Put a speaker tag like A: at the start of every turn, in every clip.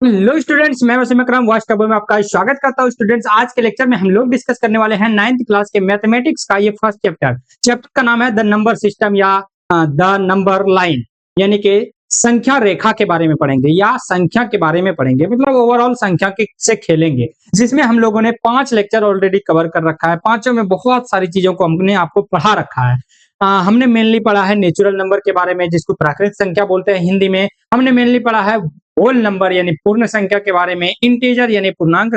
A: Hello students, मैं वसीम अकरम watch tab में आपका स्वागत करता हूँ। स्टूडेंट्स, आज के लेक्चर में हम लोग डिस्कस करने वाले हैं 9th क्लास के मैथमेटिक्स का ये फर्स्ट चैप्टर का नाम है द नंबर सिस्टम या द नंबर लाइन, यानी कि संख्या रेखा के बारे में पढ़ेंगे या संख्या के बारे में पढ़ेंगे, मतलब ओवरऑल संख्या के से खेलेंगे, जिसमें हम लोगों ने 5 लेक्चर ऑलरेडी कवर कर रखा है। पांचों में बहुत सारी चीजों को हमने आपको पढ़ा रखा है। हमने मेनली पढ़ा है नेचुरल नंबर के बारे में, जिसको प्राकृतिक संख्या बोलते हैं हिंदी में। हमने मेनली पढ़ा है होल नंबर यानी पूर्ण संख्या के बारे में, इंटीजर यानी पूर्णांक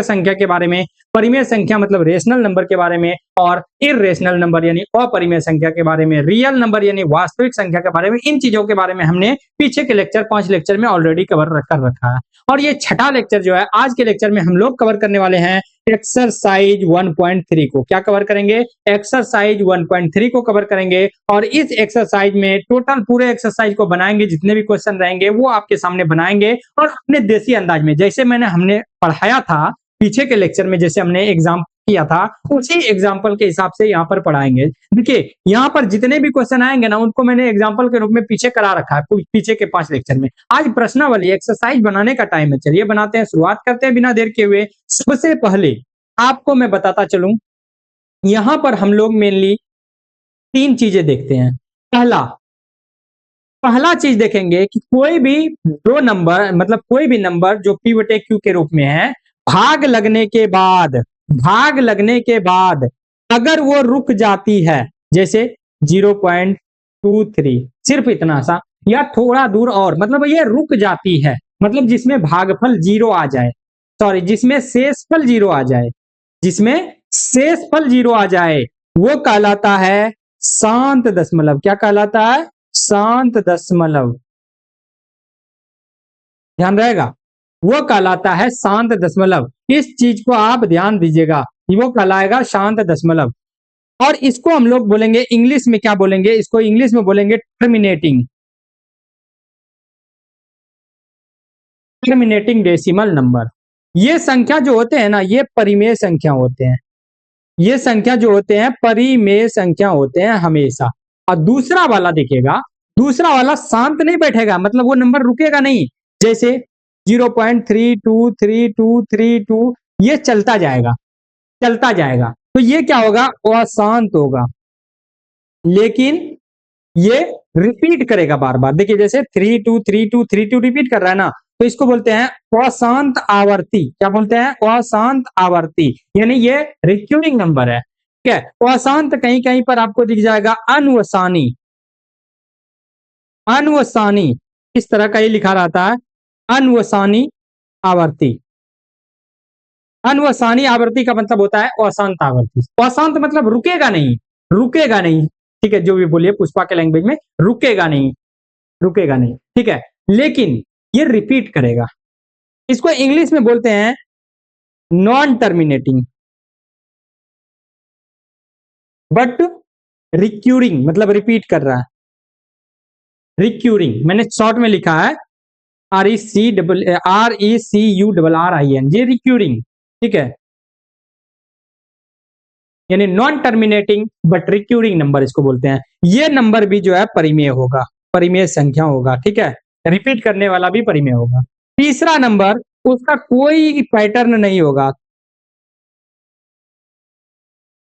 A: संख्या के बारे में, परिमेय संख्या मतलब रेशनल नंबर के बारे में, और इरेशनल नंबर यानी अपरिमेय संख्या के बारे में, रियल नंबर यानी वास्तविक संख्या के बारे में। इन चीजों के बारे में हमने पीछे के लेक्चर 5 लेक्चर में ऑलरेडी कवर कर रखा है। और ये छठा लेक्चर जो है आज के लेक्चर में हम लोग कवर करने वाले हैं एक्सरसाइज 1.3 को। क्या कवर करेंगे? एक्सरसाइज 1.3 को कवर करेंगे। और इस एक्सरसाइज में टोटल पूरे एक्सरसाइज को बनाएंगे, जितने भी क्वेश्चन रहेंगे वो आपके सामने बनाएंगे और अपने देसी अंदाज में, जैसे हमने पढ़ाया था पीछे के लेक्चर में, जैसे हमने एग्जाम किया था उसी एग्जाम्पल के हिसाब से यहाँ पर पढ़ाएंगे। देखिए, यहाँ पर जितने भी क्वेश्चन आएंगे ना, उनको मैंने एग्जाम्पल के रूप में पीछे करा रखा है पीछे के 5 लेक्चर में। आज प्रश्नावली एक्सरसाइज बनाने का टाइम है। चलिए बनाते हैं, शुरुआत करते हैं बिना देर के हुए। सबसे पहले आपको मैं बताता चलूं, यहाँ पर हम लोग मेनली 3 चीजें देखते हैं। पहला चीज देखेंगे कि कोई भी दो नंबर, मतलब कोई भी नंबर जो p बटे q के रूप में है, भाग लगने के बाद अगर वो रुक जाती है, जैसे 0.23, सिर्फ इतना सा या थोड़ा दूर और, मतलब ये रुक जाती है, मतलब जिसमें भागफल 0 आ जाए, सॉरी जिसमें शेषफल 0 आ जाए, वो कहलाता है शांत दशमलव। क्या कहलाता है? शांत दशमलव। ध्यान रहेगा, वो कहलाता है शांत दशमलव। इस चीज को आप ध्यान दीजिएगा, वो कहलाएगा शांत दशमलव। और इसको हम लोग बोलेंगे इंग्लिश में, क्या बोलेंगे इसको? इंग्लिश में बोलेंगे टर्मिनेटिंग डेसिमल नंबर। ये संख्या जो होते हैं ना, ये परिमेय संख्या होते हैं। ये संख्या जो होते हैं परिमेय संख्या होते हैं हमेशा। और दूसरा वाला देखिएगा, दूसरा वाला शांत नहीं बैठेगा, मतलब वो नंबर रुकेगा नहीं। जैसे 0.323232, ये चलता जाएगा। तो ये क्या होगा? अशांत होगा, लेकिन ये रिपीट करेगा बार बार। देखिए, जैसे 323232 रिपीट कर रहा है ना, तो इसको बोलते हैं अशांत आवर्ती। क्या बोलते हैं? अशांत आवर्ती, यानी ये रिक्यूरिंग नंबर है। ठीक है, अशांत कहीं कहीं पर आपको दिख जाएगा अनवसानी। इस तरह का ये लिखा रहता है, अनवसानी आवर्ती। अनवसानी आवर्ती का मतलब होता है अशांत आवर्ती। अशांत मतलब रुकेगा नहीं। ठीक है, जो भी बोलिए पुष्पा के लैंग्वेज में, रुकेगा नहीं। ठीक है, लेकिन ये रिपीट करेगा। इसको इंग्लिश में बोलते हैं नॉन टर्मिनेटिंग बट रिक्यूरिंग, मतलब रिपीट कर रहा है। रिक्यूरिंग मैंने शॉर्ट में लिखा है RECURRIN, ये रिक्यूरिंग। ठीक है, यानी non terminating but recurring number इसको बोलते हैं। ये नंबर भी जो है परिमेय होगा, परिमेय संख्या होगा। ठीक है, रिपीट करने वाला भी परिमेय होगा। तीसरा नंबर, उसका कोई पैटर्न नहीं होगा।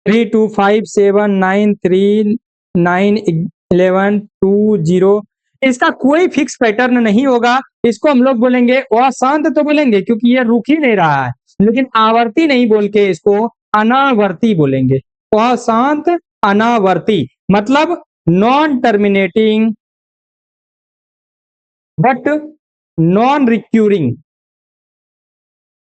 A: 3257939112, इसका कोई फिक्स पैटर्न नहीं होगा। इसको हम लोग बोलेंगे अशांत, तो बोलेंगे क्योंकि ये रुक ही नहीं रहा है, लेकिन आवर्ती नहीं बोल के इसको अनावर्ती बोलेंगे। अशांत अनावर्ती मतलब non terminating but non recurring,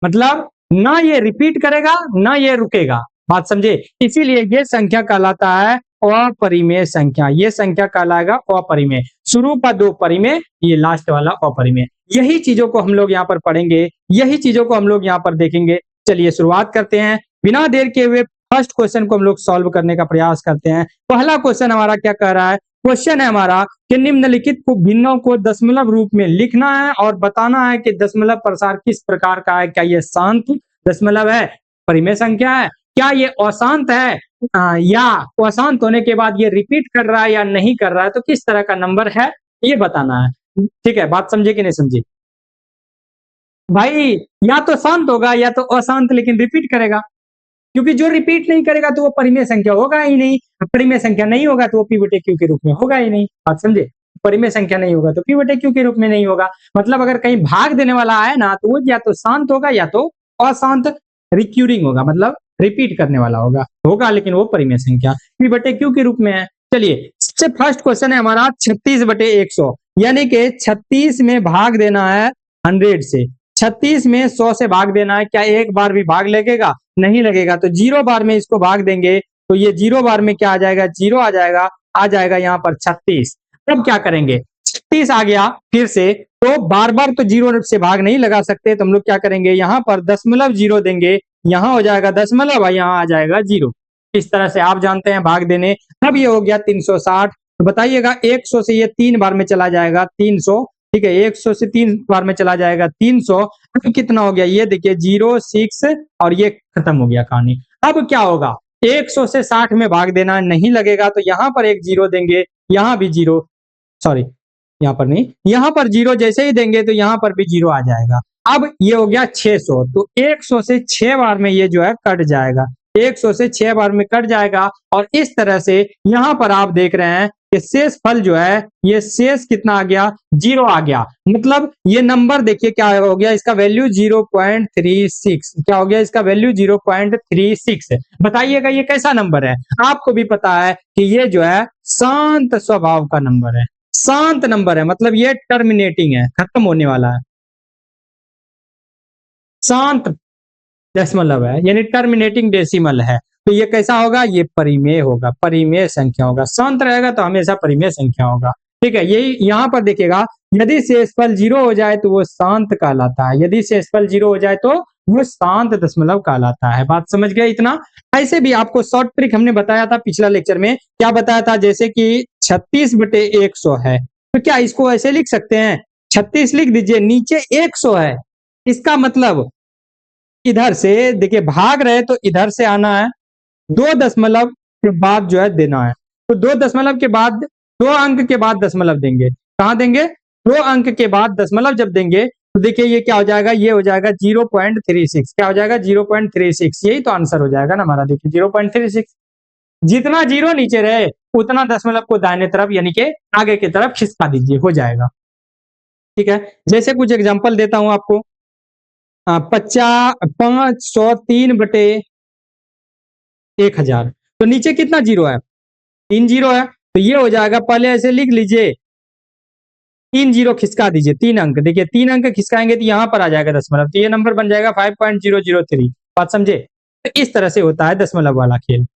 A: मतलब ना ये रिपीट करेगा ना ये रुकेगा। बात समझे? इसीलिए ये संख्या कहलाता है अपरिमेय संख्या। ये संख्या कहलाएगा अपरिमेय। शुरू का 2 परिमेय, ये लास्ट वाला अपरिमेय। यही चीजों को हम लोग यहाँ पर पढ़ेंगे, यही चीजों को हम लोग यहाँ पर देखेंगे। चलिए शुरुआत करते हैं बिना देर के हुए। फर्स्ट क्वेश्चन को हम लोग सॉल्व करने का प्रयास करते हैं। पहला क्वेश्चन हमारा क्या कह रहा है? क्वेश्चन है हमारा कि निम्नलिखित को भिन्नों को दशमलव रूप में लिखना है और बताना है कि दशमलव प्रसार किस प्रकार का है। क्या ये शांत दशमलव है, परिमेय संख्या है? क्या ये अशांत है, या अशांत होने के बाद ये रिपीट कर रहा है या नहीं कर रहा है? तो किस तरह का नंबर है ये बताना है। ठीक है, बात समझे कि नहीं समझे? भाई या तो शांत होगा या तो अशांत, लेकिन रिपीट करेगा, क्योंकि जो रिपीट नहीं करेगा तो वो परिमेय संख्या होगा ही नहीं। परिमेय संख्या नहीं होगा तो वो पी बटे क्यू के रूप में होगा ही नहीं। आप समझे? परिमेय संख्या नहीं होगा तो पी बटे क्यू के रूप में नहीं होगा। मतलब अगर कहीं भाग देने वाला आए ना तो वो या तो शांत होगा या तो अशांत, रिक्यूरिंग होगा, मतलब रिपीट करने वाला होगा लेकिन वो परिमेय संख्या पी बटे क्यू के रूप में है। चलिए, सबसे फर्स्ट क्वेश्चन है हमारा 36 बटे 100, यानी कि 36 में भाग देना है 100 से। 36 में 100 से भाग देना है, क्या एक बार भी भाग लगेगा? नहीं लगेगा। तो 0 बार में इसको भाग देंगे तो ये 0 बार में क्या आ जाएगा? 0 आ जाएगा यहाँ पर 36। अब क्या करेंगे? 36 आ गया फिर से, तो बार बार तो 0 से भाग नहीं लगा सकते, तो हम लोग क्या करेंगे? यहाँ पर दशमलव 0 देंगे, यहाँ हो जाएगा दशमलव और यहाँ आ जाएगा 0। इस तरह से आप जानते हैं भाग देने। अब ये हो गया 360। तो बताइएगा 100 से ये 3 बार में चला जाएगा 300, ठीक है, 100 से 3 बार में चला जाएगा 300। अब कितना हो गया? ये देखिए 0 6 और ये खत्म हो गया कहानी। अब क्या होगा? 100 से 60 में भाग देना नहीं लगेगा, तो यहाँ पर एक 0 देंगे, यहाँ भी 0, सॉरी यहाँ पर नहीं, यहाँ पर 0 जैसे ही देंगे तो यहाँ पर भी 0 आ जाएगा। अब ये हो गया 600, तो 100 से 6 बार में ये जो है कट जाएगा, 100 से 6 बार में कट जाएगा। और इस तरह से यहाँ पर आप देख रहे हैं कि शेष फल जो है, ये शेष कितना आ गया? 0 आ गया। मतलब ये नंबर देखिए क्या हो गया, इसका वैल्यू 0.36। क्या हो गया? इसका वैल्यू 0.36 है। बताइएगा ये कैसा नंबर है? आपको भी पता है कि ये जो है शांत स्वभाव का नंबर है, शांत नंबर है, मतलब ये टर्मिनेटिंग है, खत्म होने वाला है, शांत दशमलव है, यानी टर्मिनेटिंग डेसिमल है। तो ये कैसा होगा? ये परिमेय होगा, परिमेय संख्या होगा। शांत रहेगा तो हमेशा परिमेय संख्या होगा। ठीक है, यही यहाँ पर देखिएगा, यदि शेषफल 0 हो जाए तो वो शांत कहलाता है, यदि शेषफल 0 हो जाए तो वो शांत दशमलव कहलाता है। बात समझ गए इतना? ऐसे भी आपको शॉर्ट ट्रिक हमने बताया था पिछला लेक्चर में। क्या बताया था? जैसे कि 36 बटे 100 है, तो क्या इसको ऐसे लिख सकते हैं? 36 लिख दीजिए, नीचे 100 है, इसका मतलब इधर से देखिए भाग रहे तो इधर से आना है, 2 दशमलव के बाद जो है देना है। तो 2 दशमलव के बाद, 2 अंक के बाद दशमलव देंगे। कहाँ देंगे? 2 अंक के बाद दशमलव जब देंगे तो देखिए ये क्या हो जाएगा? ये हो जाएगा 0.36। क्या हो जाएगा? 0.36। यही तो आंसर हो जाएगा ना हमारा, देखिए 0.36। जितना 0 नीचे रहे उतना दशमलव को दाहिने तरफ यानी कि आगे की तरफ खिसका दीजिए, हो जाएगा। ठीक है, जैसे कुछ एग्जांपल देता हूं आपको। 503 बटे 1000, तो नीचे कितना 0 है? 3 0 है, तो ये हो जाएगा, पहले ऐसे लिख लीजिए, 3 0 खिसका दीजिए, 3 अंक, देखिए 3 अंक खिसकाएंगे तो यहाँ पर आ जाएगा दशमलव, तो ये नंबर बन जाएगा 5.003। बात समझे? तो इस तरह से होता है दशमलव वाला खेल,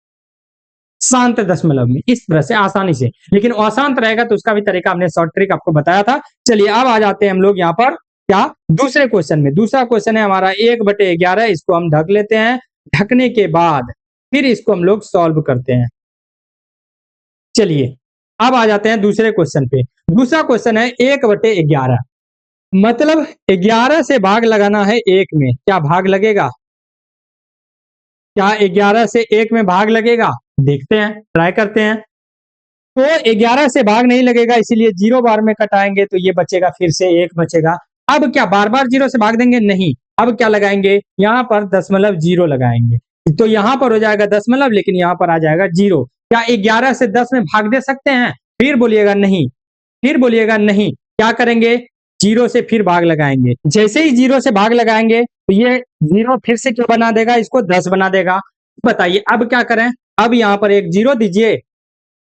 A: शांत दशमलव में, इस तरह से आसानी से। लेकिन अशांत रहेगा तो उसका भी तरीका हमने शॉर्ट ट्रिक आपको बताया था। चलिए अब आ जाते हैं हम लोग यहाँ पर क्या? दूसरे क्वेश्चन में। दूसरा क्वेश्चन है हमारा 1/11, इसको हम ढक लेते हैं। ढकने के बाद फिर इसको हम लोग सॉल्व करते हैं। चलिए अब आ जाते हैं दूसरे क्वेश्चन पे। दूसरा क्वेश्चन है 1/11, मतलब 11 से भाग लगाना है 1 में, क्या भाग लगेगा? क्या 11 से 1 में भाग लगेगा? देखते हैं, ट्राई करते हैं। तो 11 से भाग नहीं लगेगा, इसीलिए 0 बार में कटाएंगे तो ये बचेगा, फिर से 1 बचेगा। अब क्या बार बार 0 से भाग देंगे? नहीं, अब क्या लगाएंगे? यहाँ पर दशमलव 0 लगाएंगे, तो यहाँ पर हो जाएगा दशमलव, लेकिन यहाँ पर आ जाएगा 0। क्या 11 से 10 में भाग दे सकते हैं? फिर बोलिएगा नहीं, फिर बोलिएगा नहीं। क्या करेंगे? 0 से फिर भाग लगाएंगे। जैसे ही 0 से भाग लगाएंगे तो ये 0 फिर से क्या बना देगा? इसको 10 बना देगा। बताइए अब क्या करें? अब यहाँ पर एक 0 दीजिए,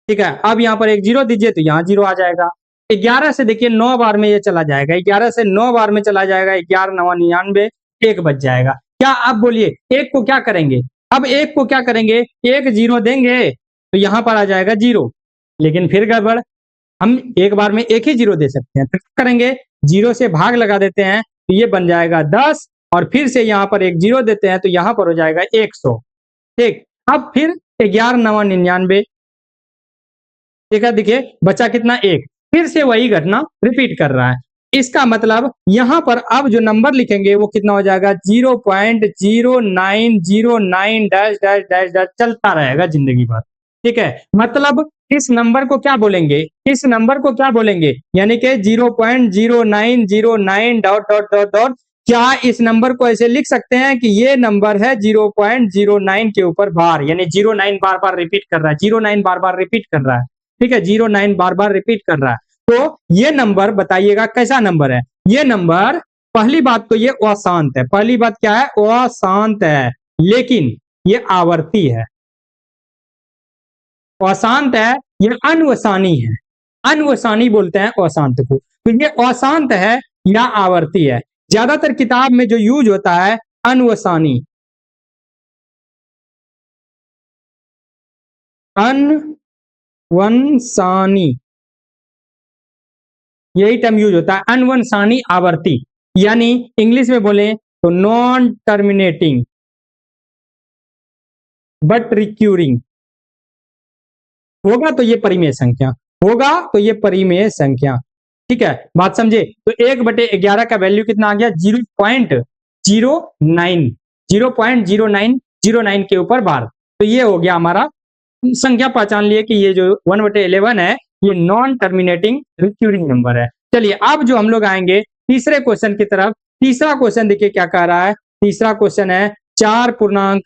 A: ठीक है, अब यहाँ पर एक 0 दीजिए तो यहाँ 0 आ जाएगा। 11 से देखिए 9 बार में ये चला जाएगा, 11 से 9 बार में चला जाएगा, 11 9 99, 1 बच जाएगा। क्या अब बोलिए 1 को क्या करेंगे? अब 1 को क्या करेंगे? 1 0 देंगे तो यहाँ पर आ जाएगा 0, लेकिन फिर गड़बड़, हम एक बार में एक ही 0 दे सकते हैं, तो क्या करेंगे? 0 से भाग लगा देते हैं तो ये बन जाएगा 10, और फिर से यहाँ पर एक 0 देते हैं तो यहाँ पर हो जाएगा 100। ठीक, अब फिर 11 9 99, ठीक है, देखिए बचा कितना? 1। फिर से वही घटना रिपीट कर रहा है। इसका मतलब यहाँ पर अब जो नंबर लिखेंगे वो कितना हो जाएगा? 0.0909 डैश डैश डैश डैश चलता रहेगा जिंदगी भर। ठीक है, मतलब इस नंबर को क्या बोलेंगे? इस नंबर को क्या बोलेंगे? यानी कि 0.0909 डॉट डॉट डॉट डॉट क्या इस नंबर को ऐसे लिख सकते हैं कि ये नंबर है 0.09 के ऊपर बार, यानी 09 बार बार रिपीट कर रहा है, 09 बार बार रिपीट कर रहा है, ठीक है, 09 बार बार रिपीट कर रहा है। तो ये नंबर बताइएगा कैसा नंबर है। ये नंबर, पहली बात तो ये अशांत है, पहली बात क्या है, अशांत है, लेकिन ये आवर्ती है। अशांत है, ये अनवसानी है, अनवसानी बोलते हैं अशांत को। तो ये अशांत है या आवर्ती है। ज्यादातर किताब में जो यूज होता है अनवसानी, अनवंसानी, यही टर्म यूज होता है, अनवंसानी आवर्ती, यानी इंग्लिश में बोले तो नॉन टर्मिनेटिंग बट रिक्यूरिंग। होगा तो ये परिमेय संख्या, होगा तो ये परिमेय संख्या, ठीक है, बात समझे। तो 1/11 का वैल्यू कितना आ गया, 0.09, 0.0909 के ऊपर बार। तो ये हो गया हमारा संख्या, पहचान लिए कि ये जो 1/11 है ये नॉन टर्मिनेटिंग रिक्यूरिंग नंबर है। चलिए अब जो हम लोग आएंगे तीसरे क्वेश्चन की तरफ। तीसरा क्वेश्चन देखिए क्या कह रहा है। तीसरा क्वेश्चन है 4 पूर्णांक।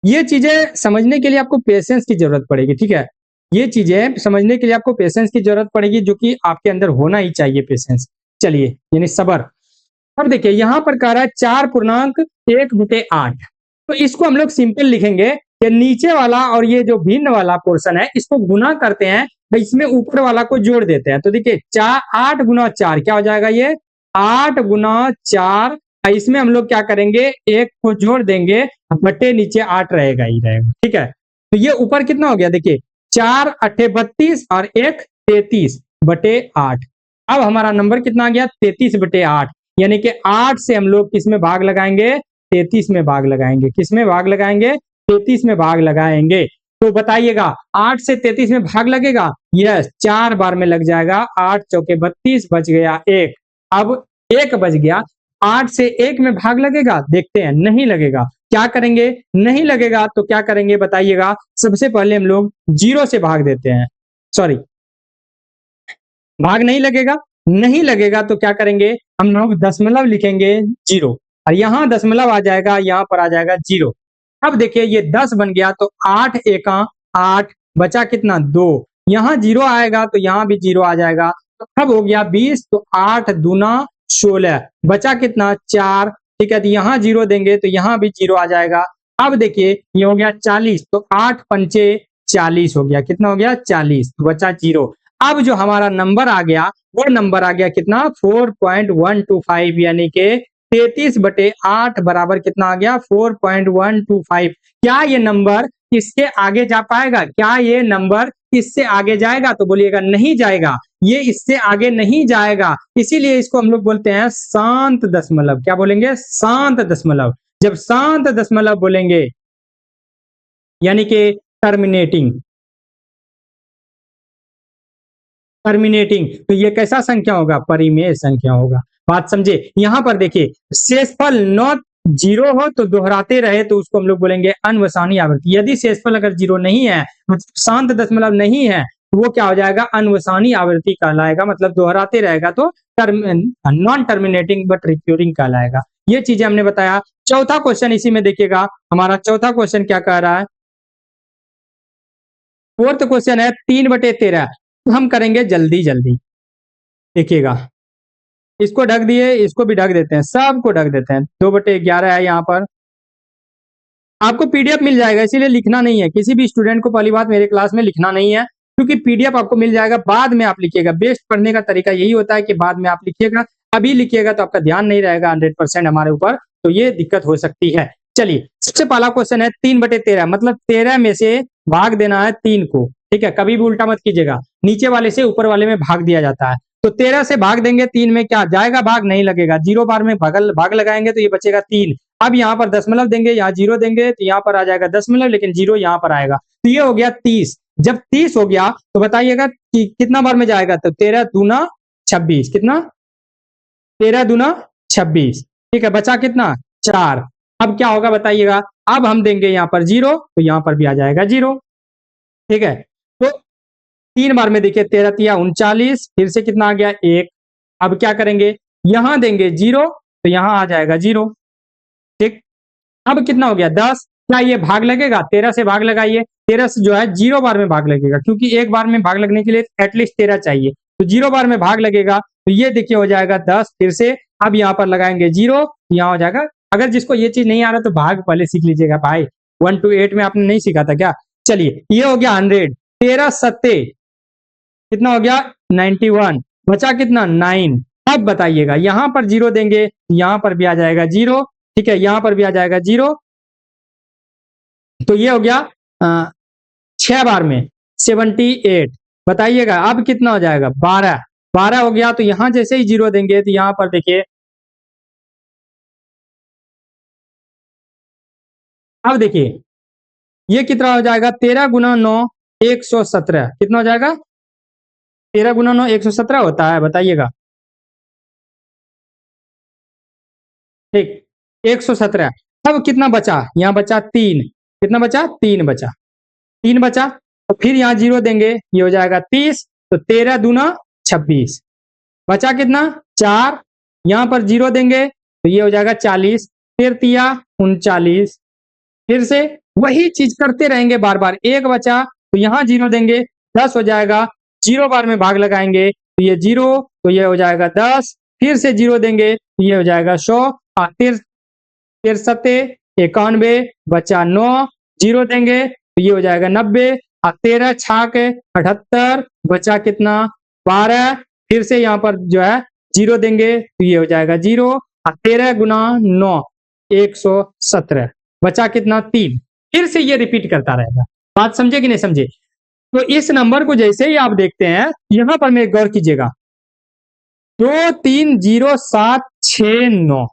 A: ये चीजें समझने के लिए आपको पेशेंस की जरूरत पड़ेगी, ठीक है, ये चीजें समझने के लिए आपको पेशेंस की जरूरत पड़ेगी, जो कि आपके अंदर होना ही चाहिए पेशेंस। चलिए, यानी सबर। अब देखिए यहां पर कह रहा है 4.1/8। तो इसको हम लोग सिंपल लिखेंगे कि नीचे वाला और ये जो भिन्न वाला पोर्शन है इसको गुना करते हैं, तो इसमें ऊपर वाला को जोड़ देते हैं। तो देखिए 8 गुना 4 क्या हो जाएगा, ये 8 गुना 4। इसमें हम लोग क्या करेंगे, एक को जोड़ देंगे, बटे नीचे 8 रहेगा ही रहेगा, ठीक है। तो ये ऊपर कितना हो गया, देखिए 4 8 32 और 1 33/8। अब हमारा नंबर कितना आ गया, 33/8, यानी कि 8 से हम लोग किस में भाग लगाएंगे, 33 में भाग लगाएंगे। किस में भाग लगाएंगे, 33 में भाग लगाएंगे। तो बताइएगा 8 से 33 में भाग लगेगा, यस 4 बार में लग जाएगा। 8 चौके 32, बच गया 1। अब 1 बच गया, 8 से 1 में भाग लगेगा, देखते हैं, नहीं लगेगा। क्या करेंगे, नहीं लगेगा तो क्या करेंगे बताइएगा। सबसे पहले हम लोग 0 से भाग देते हैं, सॉरी भाग नहीं लगेगा, नहीं लगेगा तो क्या करेंगे, हम लोग दशमलव लिखेंगे 0, और यहाँ दशमलव आ जाएगा, यहाँ पर आ जाएगा 0। अब देखिए ये 10 बन गया, तो 8 एका 8, बचा कितना 2, यहाँ 0 आएगा तो यहाँ भी 0 आ जाएगा। तो अब हो गया 20, तो 8 दूना 16, बचा कितना 4, ठीक है, तो यहाँ 0 देंगे तो यहाँ भी 0 आ जाएगा। अब देखिए ये हो गया 40, तो 8 पंचे 40 हो गया, कितना हो गया 40, तो बचा 0। अब जो हमारा नंबर आ गया वो नंबर आ गया कितना, 4.125, यानी कि 33/8 बराबर कितना आ गया, 4.125। क्या ये नंबर इसके आगे जा पाएगा, क्या ये नंबर इससे आगे जाएगा, तो बोलिएगा नहीं जाएगा, ये इससे आगे नहीं जाएगा। इसीलिए इसको हम लोग बोलते हैं शांत दशमलव। क्या बोलेंगे, शांत दशमलव। जब शांत दशमलव बोलेंगे यानी कि टर्मिनेटिंग, टर्मिनेटिंग, तो ये कैसा संख्या होगा, परिमेय संख्या होगा। बात समझे। यहां पर देखिए शेषफल नॉट 0 हो तो दोहराते रहे तो उसको हम लोग बोलेंगे अनवसानी आवृत्ति। यदि शेषफल अगर 0 नहीं है, शांत दशमलव नहीं है, तो वो क्या हो जाएगा, अनवसानी आवृत्ति कहलाएगा, मतलब दोहराते रहेगा तो नॉन टर्मिनेटिंग बट रिक्यूरिंग कहलाएगा। ये चीजें हमने बताया। चौथा क्वेश्चन इसी में देखिएगा, हमारा चौथा क्वेश्चन क्या कह रहा है। फोर्थ क्वेश्चन है 3/13। हम करेंगे जल्दी जल्दी, देखिएगा इसको ढक दिए, इसको भी ढक देते हैं, सबको ढक देते हैं। 2/11 है यहाँ पर, आपको पीडीएफ मिल जाएगा, इसीलिए लिखना नहीं है। किसी भी स्टूडेंट को पहली बात मेरे क्लास में लिखना नहीं है, क्योंकि पीडीएफ आपको मिल जाएगा, बाद में आप लिखिएगा। बेस्ट पढ़ने का तरीका यही होता है कि बाद में आप लिखिएगा। अभी लिखिएगा तो आपका ध्यान नहीं रहेगा 100% हमारे ऊपर, तो ये दिक्कत हो सकती है। चलिए सबसे पहला क्वेश्चन है 3/13, मतलब 13 में से भाग देना है 3 को, ठीक है, कभी भी उल्टा मत कीजिएगा, नीचे वाले से ऊपर वाले में भाग दिया जाता है। तो 13 से भाग देंगे 3 में, क्या जाएगा, भाग नहीं लगेगा। 0 बार में भाग लगाएंगे तो ये बचेगा 3। अब यहाँ पर दशमलव देंगे, यहाँ 0 देंगे तो यहाँ पर आ जाएगा दशमलव, लेकिन 0 यहाँ पर आएगा, तो ये हो गया 30। जब 30 हो गया तो बताइएगा कि कितना बार में जाएगा, तो 13 दूना 26, कितना 13 दूना 26, ठीक है, बचा कितना 4। अब क्या होगा बताइएगा, अब हम देंगे यहाँ पर 0 तो यहाँ पर भी आ जाएगा 0, ठीक है। तो 3 बार में देखिए 13 तिया 39, फिर से कितना आ गया 1। अब क्या करेंगे, यहां देंगे 0 तो यहाँ आ जाएगा 0। ठीक, अब कितना हो गया 10। क्या ये भाग लगेगा? 13 से भाग लगाइए। 13 से जो है 0 बार में भाग लगेगा, क्योंकि एक बार में भाग लगने के लिए एटलीस्ट 13 चाहिए, तो 0 बार में भाग लगेगा। तो ये देखिए हो जाएगा 10। फिर से अब यहाँ पर लगाएंगे 0, यहाँ हो जाएगा। अगर जिसको ये चीज नहीं आ रहा तो भाग पहले सीख लीजिएगा भाई, 1 to 8 में आपने नहीं सीखा था क्या? चलिए ये हो गया 100। 13 सत्ते कितना हो गया? 91। बचा कितना? 9। अब बताइएगा, यहाँ पर 0 देंगे, यहाँ पर भी आ जाएगा 0। ठीक है, यहाँ पर भी आ जाएगा 0। तो ये हो गया 6 बार में 78। बताइएगा अब कितना हो जाएगा? 12। 12 हो गया। तो यहां जैसे ही 0 देंगे तो यहां पर देखिए, अब देखिए ये कितना हो जाएगा? 13 गुना 9 117। कितना हो जाएगा? 13 गुना 9 117 होता है, बताइएगा। ठीक, 117। अब कितना बचा? यहाँ बचा 3। कितना बचा? 3 बचा। 3 बचा, तो फिर यहाँ 0 देंगे, ये हो जाएगा 30। तो 13 दूना 26। बचा कितना? 4। यहाँ पर 0 देंगे तो ये हो जाएगा 40। फिर तिया 39। फिर से वही चीज करते रहेंगे बार बार। एक बचा तो यहाँ 0 देंगे, 10 हो जाएगा। 0 बार में भाग लगाएंगे तो ये 0, तो ये हो जाएगा 10। फिर से 0 देंगे तो ये हो जाएगा 100। और फिर 91, बचा 9। 0 देंगे तो ये हो जाएगा 90। और 13 छाक 78। बचा कितना? 12। फिर से यहाँ पर जो है 0 देंगे तो ये हो जाएगा 0। और 13 गुना 9 117। बचा कितना? 3। फिर से ये रिपीट करता रहेगा। बात समझे कि नहीं समझे? तो इस नंबर को जैसे ही आप देखते हैं, यहां पर मैं गौर कीजिएगा, 23076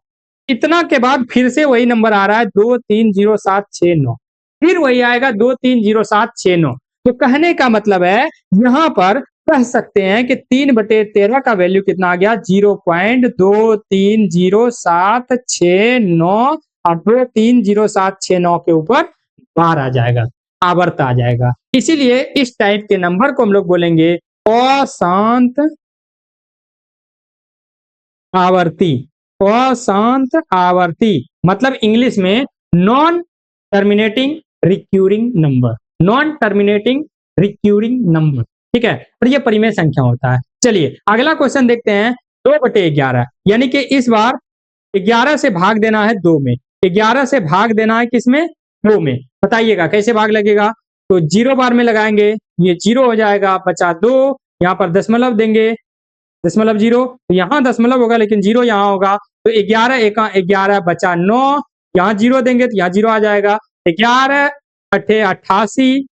A: इतना के बाद फिर से वही नंबर आ रहा है 23076 फिर वही आएगा 23076। तो कहने का मतलब है, यहां पर कह सकते हैं कि 3/13 का वैल्यू कितना आ गया? 0.23076 और 23076 के ऊपर बार आ जाएगा, आवर्त आ जाएगा। इसीलिए इस टाइप के नंबर को हम लोग बोलेंगे अशांत आवर्ती। अशांत आवर्ती मतलब इंग्लिश में non terminating recurring number. Non terminating recurring number, ठीक है। और ये परिमेय संख्या होता है। चलिए अगला क्वेश्चन देखते हैं। 2/11 यानी कि इस बार 11 से भाग देना है 2 में। 11 से भाग देना है किसमें? 2 में। बताइएगा कैसे भाग लगेगा? तो 0 बार में लगाएंगे, ये 0 हो जाएगा। बचा 2, यहाँ पर दशमलव देंगे, दशमलव 0, तो यहाँ दशमलव होगा लेकिन 0 यहाँ होगा। तो 11 एका 11, बचा 9, यहाँ 0 देंगे तो यहाँ 0 आ जाएगा। 11 अट्ठे 88,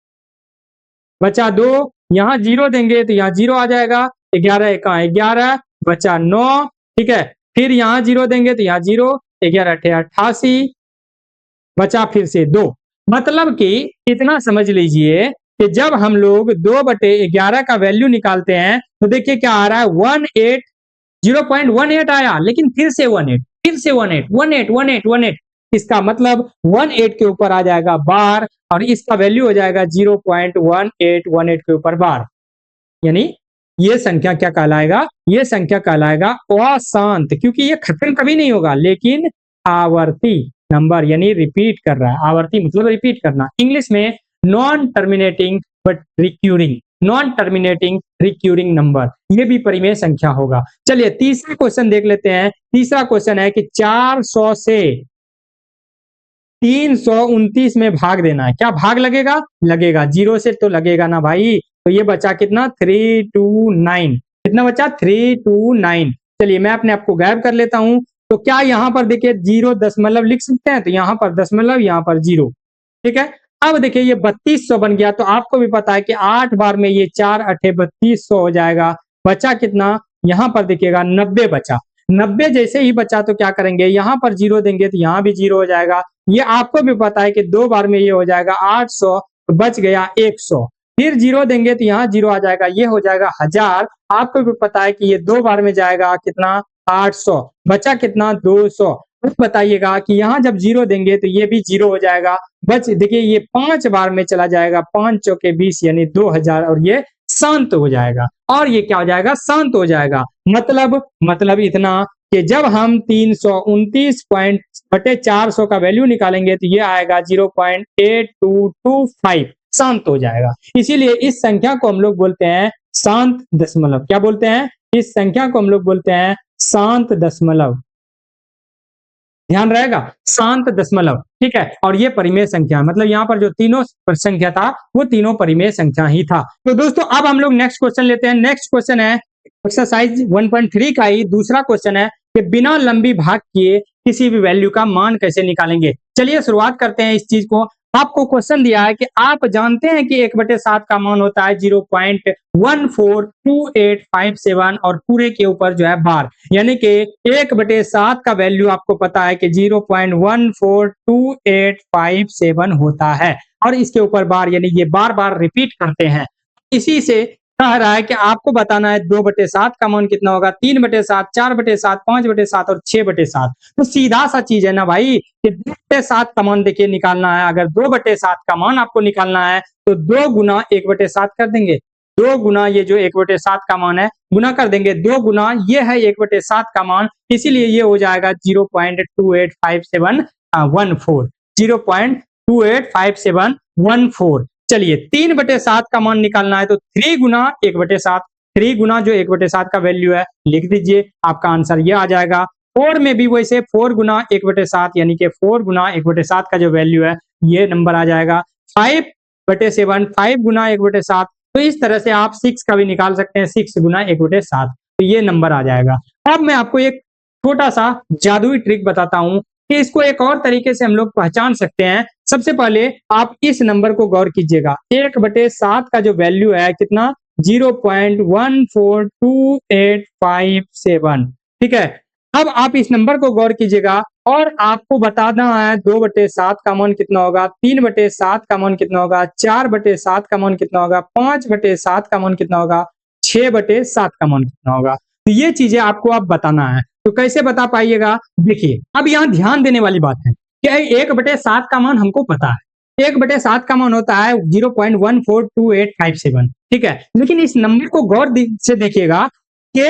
A: बचा 2, यहाँ 0 देंगे तो यहाँ 0 आ जाएगा। 11 एका 11, बचा 9, ठीक है। फिर यहाँ 0 देंगे तो यहाँ 0, 11 अट्ठे 88, बचा फिर से 2। मतलब कि इतना समझ लीजिए कि जब हम लोग 2/11 का वैल्यू निकालते हैं तो देखिए क्या आ रहा है? 0.18 आया, लेकिन फिर से 18, फिर से 18। इसका मतलब 18 के ऊपर आ जाएगा बार, और इसका वैल्यू हो जाएगा 0.1818 के ऊपर बार। यानी ये संख्या क्या कहलाएगा? ये संख्या कहलाएगा अशांत, क्योंकि ये खत्म कभी नहीं होगा, लेकिन आवर्ती नंबर यानी रिपीट कर रहा है। आवर्ती मतलब रिपीट करना। इंग्लिश में non terminating but recurring, non terminating recurring number, ये भी परिमेय संख्या होगा। चलिए तीसरा क्वेश्चन देख लेते हैं। तीसरा क्वेश्चन है कि 400 से 329 में भाग देना है। क्या भाग लगेगा? लगेगा। 0 से तो लगेगा ना भाई। तो ये बचा कितना? 329। कितना बचा? 329। चलिए मैं अपने आप को गायब कर लेता हूं। तो क्या यहाँ पर देखिए 0 दशमलव लिख सकते हैं? तो यहाँ पर दशमलव, यहाँ पर 0, ठीक है। अब देखिए ये 3200 बन गया। तो आपको भी पता है कि 8 बार में ये 4 अठे 3200 हो जाएगा। बचा कितना? यहाँ पर देखिएगा 90 बचा। 90 जैसे ही बचा तो क्या करेंगे? यहाँ पर 0 देंगे तो यहाँ भी 0 हो जाएगा। ये आपको भी पता है कि 2 बार में ये हो जाएगा 800, तो बच गया 100। फिर 0 देंगे तो यहाँ 0 आ जाएगा, ये हो जाएगा 1000। आपको भी पता है कि ये 2 बार में जाएगा कितना? 800। बचा कितना? 200। अब बताइएगा कि यहाँ जब 0 देंगे तो ये भी 0 हो जाएगा। बच देखिए ये 5 बार में चला जाएगा, 5 चौके 20 यानी 2000, और ये शांत हो जाएगा। और ये क्या हो जाएगा? शांत हो जाएगा। मतलब इतना कि जब हम 329.400 का वैल्यू निकालेंगे तो ये आएगा 0.8225, शांत हो जाएगा। इसीलिए इस संख्या को हम लोग बोलते हैं शांत दशमलव। क्या बोलते हैं? इस संख्या को हम लोग बोलते हैं शांत दशमलव। ध्यान रहेगा, शांत दशमलव, ठीक है। और ये परिमेय संख्या, मतलब यहाँ पर जो तीनों संख्या था वो तीनों परिमेय संख्या ही था। तो दोस्तों अब हम लोग नेक्स्ट क्वेश्चन लेते हैं। नेक्स्ट क्वेश्चन है एक्सरसाइज 1.3 का ही दूसरा क्वेश्चन है कि बिना लंबी भाग किए किसी भी वैल्यू का मान कैसे निकालेंगे। चलिए शुरुआत करते हैं इस चीज को। आपको क्वेश्चन दिया है कि आप जानते हैं कि 1/7 का मान होता है 0.142857 और पूरे के ऊपर जो है बार, यानी कि 1/7 का वैल्यू आपको पता है कि 0.142857 होता है और इसके ऊपर बार, यानी ये बार बार रिपीट करते हैं। इसी से कह रहा है कि आपको बताना है 2/7 का मान कितना होगा, 3/7, 4/7, 5/7 और 6/7। तो सीधा सा चीज है ना भाई कि 2/7 का मान देखिए निकालना है। अगर 2/7 का मान आपको निकालना है तो 2 गुना 1/7 कर देंगे। 2 गुना ये जो 1/7 का मान है गुना कर देंगे, 2 गुना ये है 1/7 का मान, इसीलिए ये हो जाएगा 0.285714, 0.285714। चलिए 3/7 का मान निकालना है तो 3 गुना 1/7, 3 गुना जो 1/7 का वैल्यू है लिख दीजिए, आपका आंसर ये आ जाएगा। 4 में भी वैसे 4 गुना 1/7 यानी कि 4 गुना 1/7 का जो वैल्यू है ये नंबर आ जाएगा। 5/7, 5 गुना 1/7, तो इस तरह से आप 6 का भी निकाल सकते हैं, 6 गुना 1/7, तो ये नंबर आ जाएगा। अब मैं आपको एक छोटा सा जादुई ट्रिक बताता हूं कि इसको एक और तरीके से हम लोग पहचान सकते हैं। सबसे पहले आप इस नंबर को गौर कीजिएगा, 1/7 का जो वैल्यू है कितना, 0.142857, ठीक है। अब आप इस नंबर को गौर कीजिएगा और आपको बताना है 2/7 का मान कितना होगा, 3/7 का मान कितना होगा, 4/7 का मान कितना होगा, 5/7 का मान कितना होगा, 6/7 का मान कितना होगा। तो ये चीजें आपको अब बताना है। तो कैसे बता पाइएगा, देखिए अब यहाँ ध्यान देने वाली बात है कि 1/7 का मान हमको पता है, 1/7 का मान होता है 0.142857, ठीक है। लेकिन इस नंबर को गौर से देखिएगा कि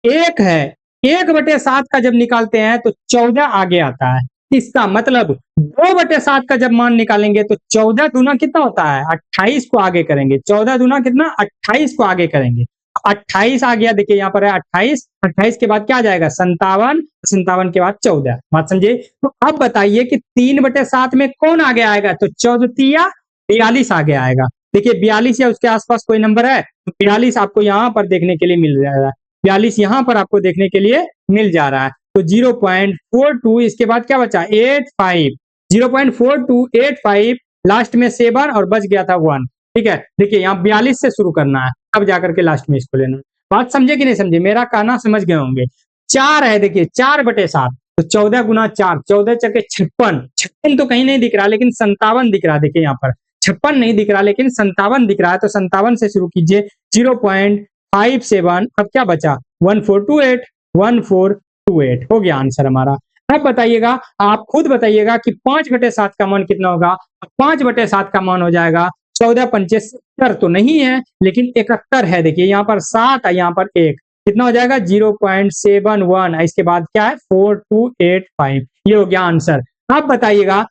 A: एक है, 1/7 का जब निकालते हैं तो 14 आगे आता है। इसका मतलब 2/7 का जब मान निकालेंगे तो 14 दूना कितना होता है, 28 को आगे करेंगे। 14 दूना कितना, 28 को आगे करेंगे। 28 आ गया, देखिए यहाँ पर है 28, 28 के बाद क्या आ जाएगा 57, 57 के बाद 14। बात समझे? तो अब बताइए कि 3/7 में कौन आगे आएगा, तो 14 42 आगे आएगा। देखिए 42 या उसके आसपास कोई नंबर है तो 42 आपको यहाँ पर देखने के लिए मिल रहा है, 42 यहाँ पर आपको देखने के लिए मिल जा रहा है। तो 0.42, इसके बाद क्या बचा 85, 0.4285, लास्ट में 7 और बच गया था 1, ठीक है। देखिए यहाँ 42 से शुरू करना है, अब जाकर के लास्ट में इसको लेना। बात समझे कि नहीं समझे, मेरा कहना समझ गए होंगे। 4 है, देखिए 4/7, तो 14 गुना 4, 14 चके 56, 56 तो कहीं नहीं दिख रहा लेकिन 57 दिख रहा है। देखिए यहाँ पर 56 नहीं दिख रहा लेकिन 57 दिख रहा है, तो 57 से शुरू कीजिए, 0.57, अब क्या बचा 1428, 1428 हो गया आंसर हमारा। अब बताइएगा, आप खुद बताइएगा कि 5/7 का मान कितना होगा। 5/7 का मान हो जाएगा 14 पंचे 70, तो नहीं है लेकिन 71 है। देखिए यहाँ पर 7 है, यहाँ पर 1, कितना हो जाएगा 0.71, इसके बाद क्या है 4285, ये हो गया आंसर। अब बताइएगा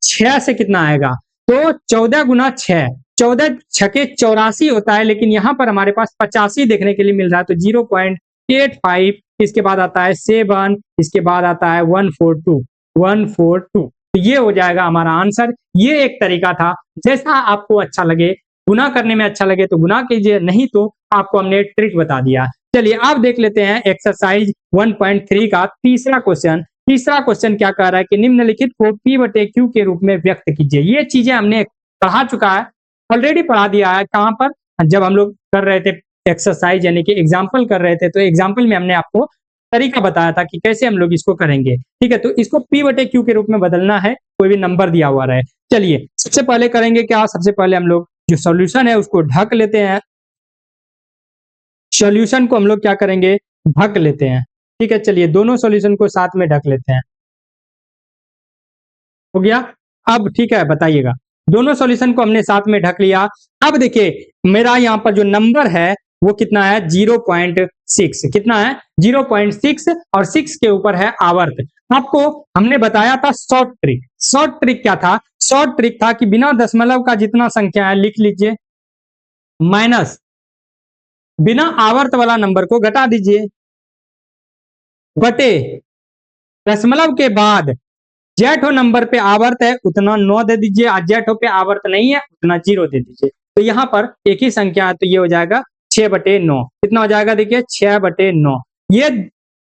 A: 6 से कितना आएगा, तो 14 गुना 6, 14 छके 84 होता है, लेकिन यहाँ पर हमारे पास 85 देखने के लिए मिल रहा है, तो 0.85, इसके बाद आता है 7, इसके बाद आता है 142, 142, तो ये हो जाएगा हमारा आंसर। ये एक तरीका था, जैसा आपको अच्छा लगे, गुना करने में अच्छा लगे तो गुना कीजिए, नहीं तो आपको हमने ट्रिक बता दिया। चलिए अब देख लेते हैं एक्सरसाइज 1.3 का तीसरा क्वेश्चन। तीसरा क्वेश्चन क्या कह रहा है कि निम्नलिखित को P/Q के रूप में व्यक्त कीजिए। ये चीजें हमने पढ़ा चुका है, ऑलरेडी पढ़ा दिया है। कहां पर, जब हम लोग कर रहे थे एक्सरसाइज यानी कि एग्जाम्पल कर रहे थे, तो एग्जाम्पल में हमने आपको तरीका बताया था कि कैसे हम लोग इसको करेंगे, ठीक है। तो इसको P/Q के रूप में बदलना है, कोई भी नंबर दिया हुआ रहे। चलिए सबसे पहले करेंगे क्या, सबसे पहले हम लोग जो सॉल्यूशन है उसको ढक लेते हैं। सॉल्यूशन को हम लोग क्या करेंगे, ढक लेते हैं, ठीक है। चलिए दोनों सॉल्यूशन को साथ में ढक लेते हैं, हो गया। अब ठीक है, बताइएगा, दोनों सॉल्यूशन को हमने साथ में ढक लिया। अब देखिए मेरा यहाँ पर जो नंबर है वो कितना है 0.6, कितना है 0.6 और 6 के ऊपर है आवर्त। आपको हमने बताया था शॉर्ट ट्रिक क्या था? शॉर्ट ट्रिक था कि बिना दशमलव का जितना संख्या है लिख लीजिए, माइनस बिना आवर्त वाला नंबर को घटा दीजिए, बटे दशमलव के बाद जेठो नंबर पे आवर्त है उतना 9 दे दीजिए, और जेठो पे आवर्त नहीं है उतना 0 दे दीजिए। तो यहाँ पर एक ही संख्या है तो ये हो जाएगा 6/9। कितना हो जाएगा देखिए 6/9। ये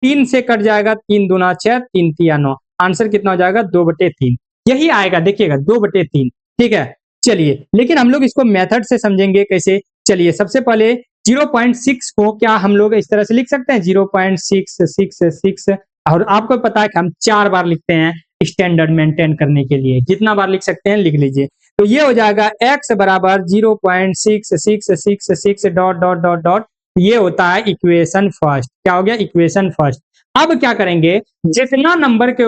A: 3 से कट जाएगा, 3 दूना 6, 3 तिया 9। आंसर कितना हो जाएगा 2/3। यही आएगा देखिएगा 2/3। ठीक है, चलिए लेकिन हम लोग इसको मेथड से समझेंगे कैसे। चलिए सबसे पहले 0.6 को क्या हम लोग इस तरह से लिख सकते हैं 0.666, और आपको पता है कि हम 4 बार लिखते हैं स्टैंडर्ड मेंटेन करने के लिए। जितना बार लिख सकते हैं लिख लीजिए। तो ये हो जाएगा x बराबर 0.666 डॉट डॉट डॉट डॉट। ये होता है इक्वेशन फर्स्ट। क्या हो गया? Equation first. अब क्या करेंगे, जितना नंबर के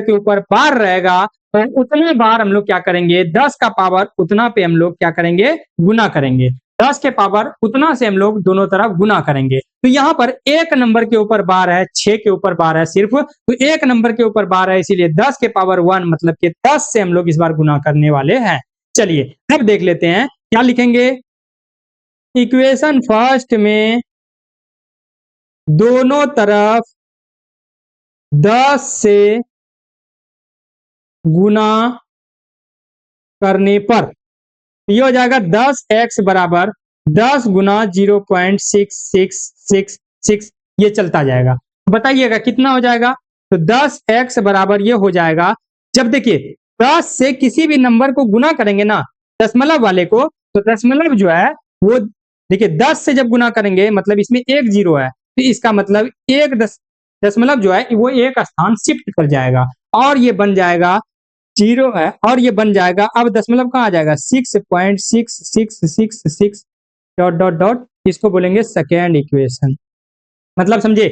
A: ऊपर बार रहेगा तो उतने बार हम लोग क्या करेंगे, 10 का पावर उतना पे हम लोग क्या करेंगे, गुना करेंगे। 10 के पावर उतना से हम लोग दोनों तरफ गुना करेंगे। तो यहाँ पर एक नंबर के ऊपर बार है, 6 के ऊपर बार है सिर्फ, तो एक नंबर के ऊपर बार है इसीलिए 10 के पावर 1 मतलब कि 10 से हम लोग इस बार गुना करने वाले हैं। चलिए अब देख लेते हैं क्या लिखेंगे। इक्वेशन फर्स्ट में दोनों तरफ 10 से गुना करने पर ये हो जाएगा 10x बराबर 10 गुना 0.6666, ये चलता जाएगा। बताइएगा कितना हो जाएगा। तो 10x बराबर ये हो जाएगा, जब देखिए 10 से किसी भी नंबर को गुना करेंगे ना दशमलव वाले को, तो दशमलव जो है वो देखिए 10 से जब गुना करेंगे मतलब इसमें एक 0 है, तो इसका मतलब एक दशमलव जो है वो एक स्थान शिफ्ट कर जाएगा और ये बन जाएगा 0 है, और ये बन जाएगा, अब दशमलव कहाँ आ जाएगा 6.6666 डॉट डॉट डॉट, इसको बोलेंगे सेकेंड इक्वेशन। मतलब समझे,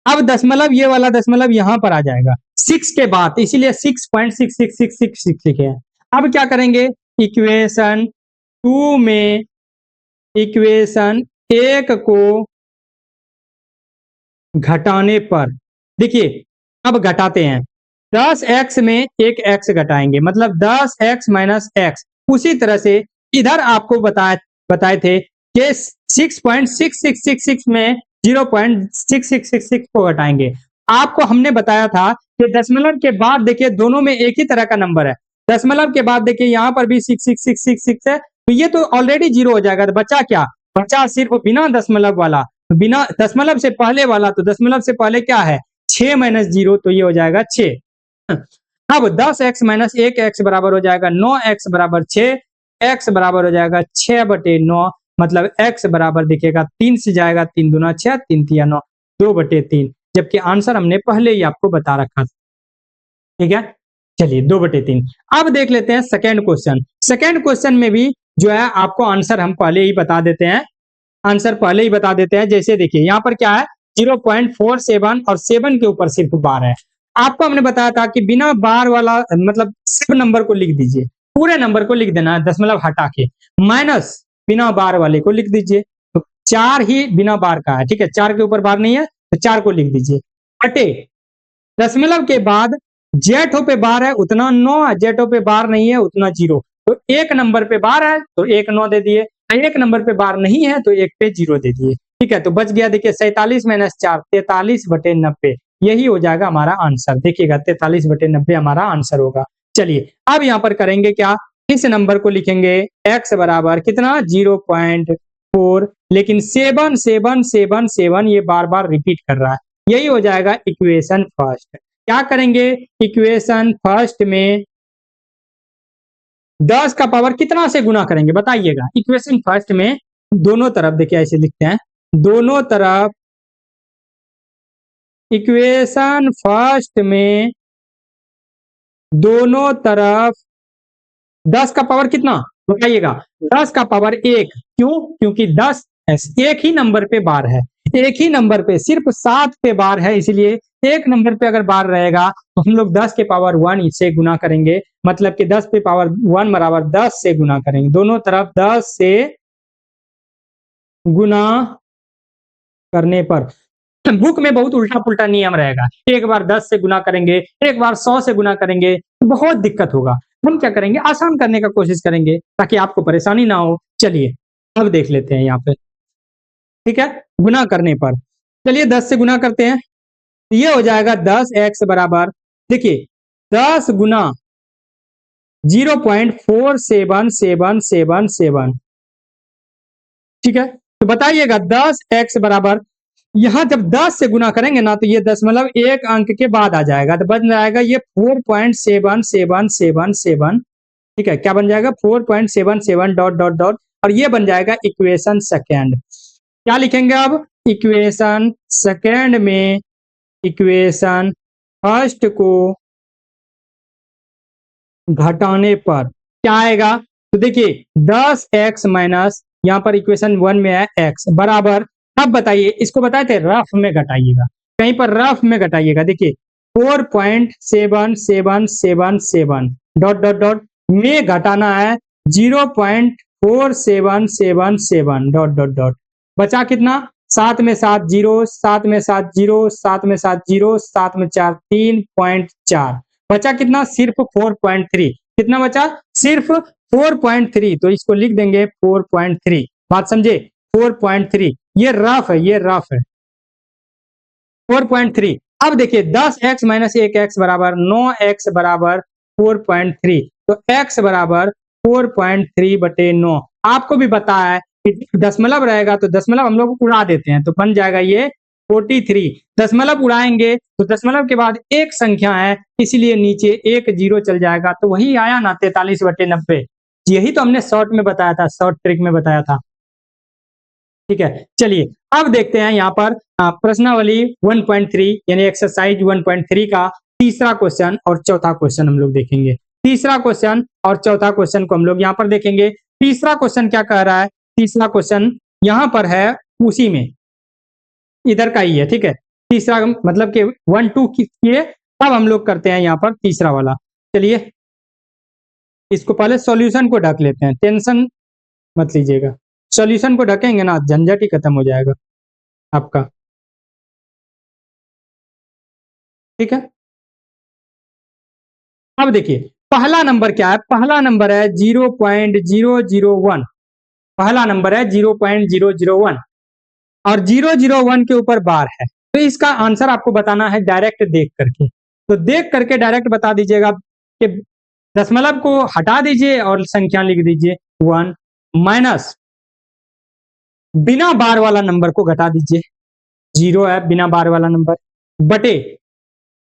A: अब दशमलव ये वाला दशमलव यहां पर आ जाएगा 6 के बाद, इसीलिए 6.6666 लिखे हैं। अब क्या करेंगे, इक्वेशन 2 में इक्वेशन 1 को घटाने पर, देखिए अब घटाते हैं 10x में एक x घटाएंगे मतलब 10x माइनस x। उसी तरह से इधर आपको बताए थे कि 6.6666 में 0.6666 को घटाएंगे। आपको हमने बताया था कि दशमलव के बाद देखिए दोनों में एक ही तरह का नंबर है, दशमलव के बाद देखिए यहाँ पर भी 66666 है, तो ये तो ऑलरेडी 0 हो जाएगा। तो बचा क्या, बचा सिर्फ बिना दशमलव वाला, बिना दशमलव से पहले वाला। तो दशमलव से पहले क्या है 6 माइनस 0, तो ये हो जाएगा 6। अब 10x माइनस 1x बराबर हो जाएगा 9x बराबर 6, x बराबर हो जाएगा 6/9, मतलब x बराबर दिखेगा 3 से जाएगा 3 दूना 6, 3 तिया 9, 2/3, जबकि आंसर हमने पहले ही आपको बता रखा था। ठीक है, चलिए 2/3। अब देख लेते हैं सेकेंड क्वेश्चन। सेकेंड क्वेश्चन में भी जो है आपको आंसर हम पहले ही बता देते हैं, आंसर पहले ही बता देते हैं। जैसे देखिए यहाँ पर क्या है 0.47 और 7 के ऊपर सिर्फ बार है। आपको हमने बताया था कि बिना बार वाला मतलब सब नंबर को लिख दीजिए, पूरे नंबर को लिख देना है दशमलव हटा के, माइनस बिना बार वाले को लिख दीजिए। तो 4 ही बिना बार का है, ठीक है, 4 के ऊपर बार नहीं है तो 4 को लिख दीजिए, हटे दशमलव के बाद जेठो पे बार है उतना 9 है, जेठो पे बार नहीं है उतना 0। तो एक नंबर पे बार है तो 1 9 दे दिए, एक नंबर पे बार नहीं है तो 1 पे 0 दे दिए। ठीक है, तो बच गया देखिए 47 माइनस 4 43/90, यही हो जाएगा हमारा आंसर। देखिएगा 43/90 हमारा आंसर होगा। चलिए अब यहाँ पर करेंगे क्या, इस नंबर को लिखेंगे x बराबर कितना 0.4, लेकिन 7 7 7 7 ये बार बार रिपीट कर रहा है, यही हो जाएगा इक्वेशन फर्स्ट। क्या करेंगे, इक्वेशन फर्स्ट में 10 का पावर कितना से गुना करेंगे बताइएगा। इक्वेशन फर्स्ट में दोनों तरफ देखिए ऐसे लिखते हैं, दोनों तरफ इक्वेशन फर्स्ट में दोनों तरफ 10 का पावर कितना बताइएगा, 10 का पावर 1। क्यों, क्योंकि 10 एक ही नंबर पे बार है, एक ही नंबर पे सिर्फ 7 पे बार है, इसलिए एक नंबर पे अगर बार रहेगा तो हम लोग 10 के पावर 1 से गुना करेंगे, मतलब कि 10 पे पावर 1 बराबर 10 से गुना करेंगे। दोनों तरफ 10 से गुना करने पर। बुक में बहुत उल्टा पुल्टा नियम रहेगा, एक बार 10 से गुना करेंगे, एक बार 100 से गुना करेंगे तो बहुत दिक्कत होगा। हम क्या करेंगे, आसान करने का कोशिश करेंगे ताकि आपको परेशानी ना हो। चलिए अब देख लेते हैं यहाँ पे, ठीक है, गुना करने पर। चलिए 10 से गुना करते हैं, ये हो जाएगा 10x बराबर, देखिए 10 गुना 0.477777, ठीक है। तो बताइएगा 10x बराबर, यहां जब 10 से गुना करेंगे ना तो ये दशमलव एक अंक के बाद आ जाएगा, तो बन जाएगा ये 4.7777, ठीक है। क्या बन जाएगा, 4.77 डॉट डॉट डॉट, और ये बन जाएगा इक्वेशन सेकेंड। क्या लिखेंगे अब, इक्वेशन सेकेंड में इक्वेशन फर्स्ट को घटाने पर क्या आएगा, तो देखिए 10x माइनस, यहाँ पर इक्वेशन 1 में है x बराबर, अब बताइए इसको बताए थे रफ में घटाइएगा, कहीं पर रफ में घटाइएगा, देखिए 4.7777 डॉट डॉट डॉट में घटाना है 0.4777 डॉट डॉट डॉट, बचा कितना, 7 में 7 जीरो, 7 में 7 जीरो, 7 में 7 जीरो, 7 में 4 3.4, बचा कितना, सिर्फ 4.3, कितना बचा, सिर्फ 4.3, तो इसको लिख देंगे 4.3, बात समझे, 4.3, ये रफ है, ये रफ है 4.3। अब देखिए 10x माइनस 1x बराबर 9x बराबर 4.3, तो x बराबर 4.3 बटे 9। आपको भी पता है कि दशमलव रहेगा तो दशमलव हम लोग उड़ा देते हैं, तो बन जाएगा ये 43। दशमलव उड़ाएंगे तो दशमलव के बाद एक संख्या है, इसलिए नीचे एक जीरो चल जाएगा, तो वही आया ना 43 बटे 90। यही तो हमने शॉर्ट में बताया था, शॉर्ट ट्रिक में बताया था, ठीक है। चलिए अब देखते हैं यहाँ पर प्रश्नावली 1.3 यानी एक्सरसाइज 1.3 का तीसरा क्वेश्चन और चौथा क्वेश्चन हम लोग देखेंगे। तीसरा क्वेश्चन और चौथा क्वेश्चन को हम लोग यहाँ पर देखेंगे। तीसरा क्वेश्चन क्या कह रहा है, तीसरा क्वेश्चन यहाँ पर है उसी में, इधर का ही है, ठीक है। तीसरा मतलब कि 1 2 किए, अब हम लोग करते हैं यहाँ पर तीसरा वाला। चलिए इसको पहले सॉल्यूशन को ढक लेते हैं, टेंशन मत लीजिएगा, सॉल्यूशन को ढकेंगे ना झंझट ही खत्म हो जाएगा आपका, ठीक है। अब देखिए पहला नंबर क्या है, पहला नंबर है 0.001, पहला नंबर है 0.001 और 001 के ऊपर बार है, तो इसका आंसर आपको बताना है डायरेक्ट देख करके। तो देख करके डायरेक्ट बता दीजिएगा कि दशमलव को हटा दीजिए और संख्या लिख दीजिए 1 माइनस बिना बार वाला नंबर को घटा दीजिए, 0 है बिना बार वाला नंबर, बटे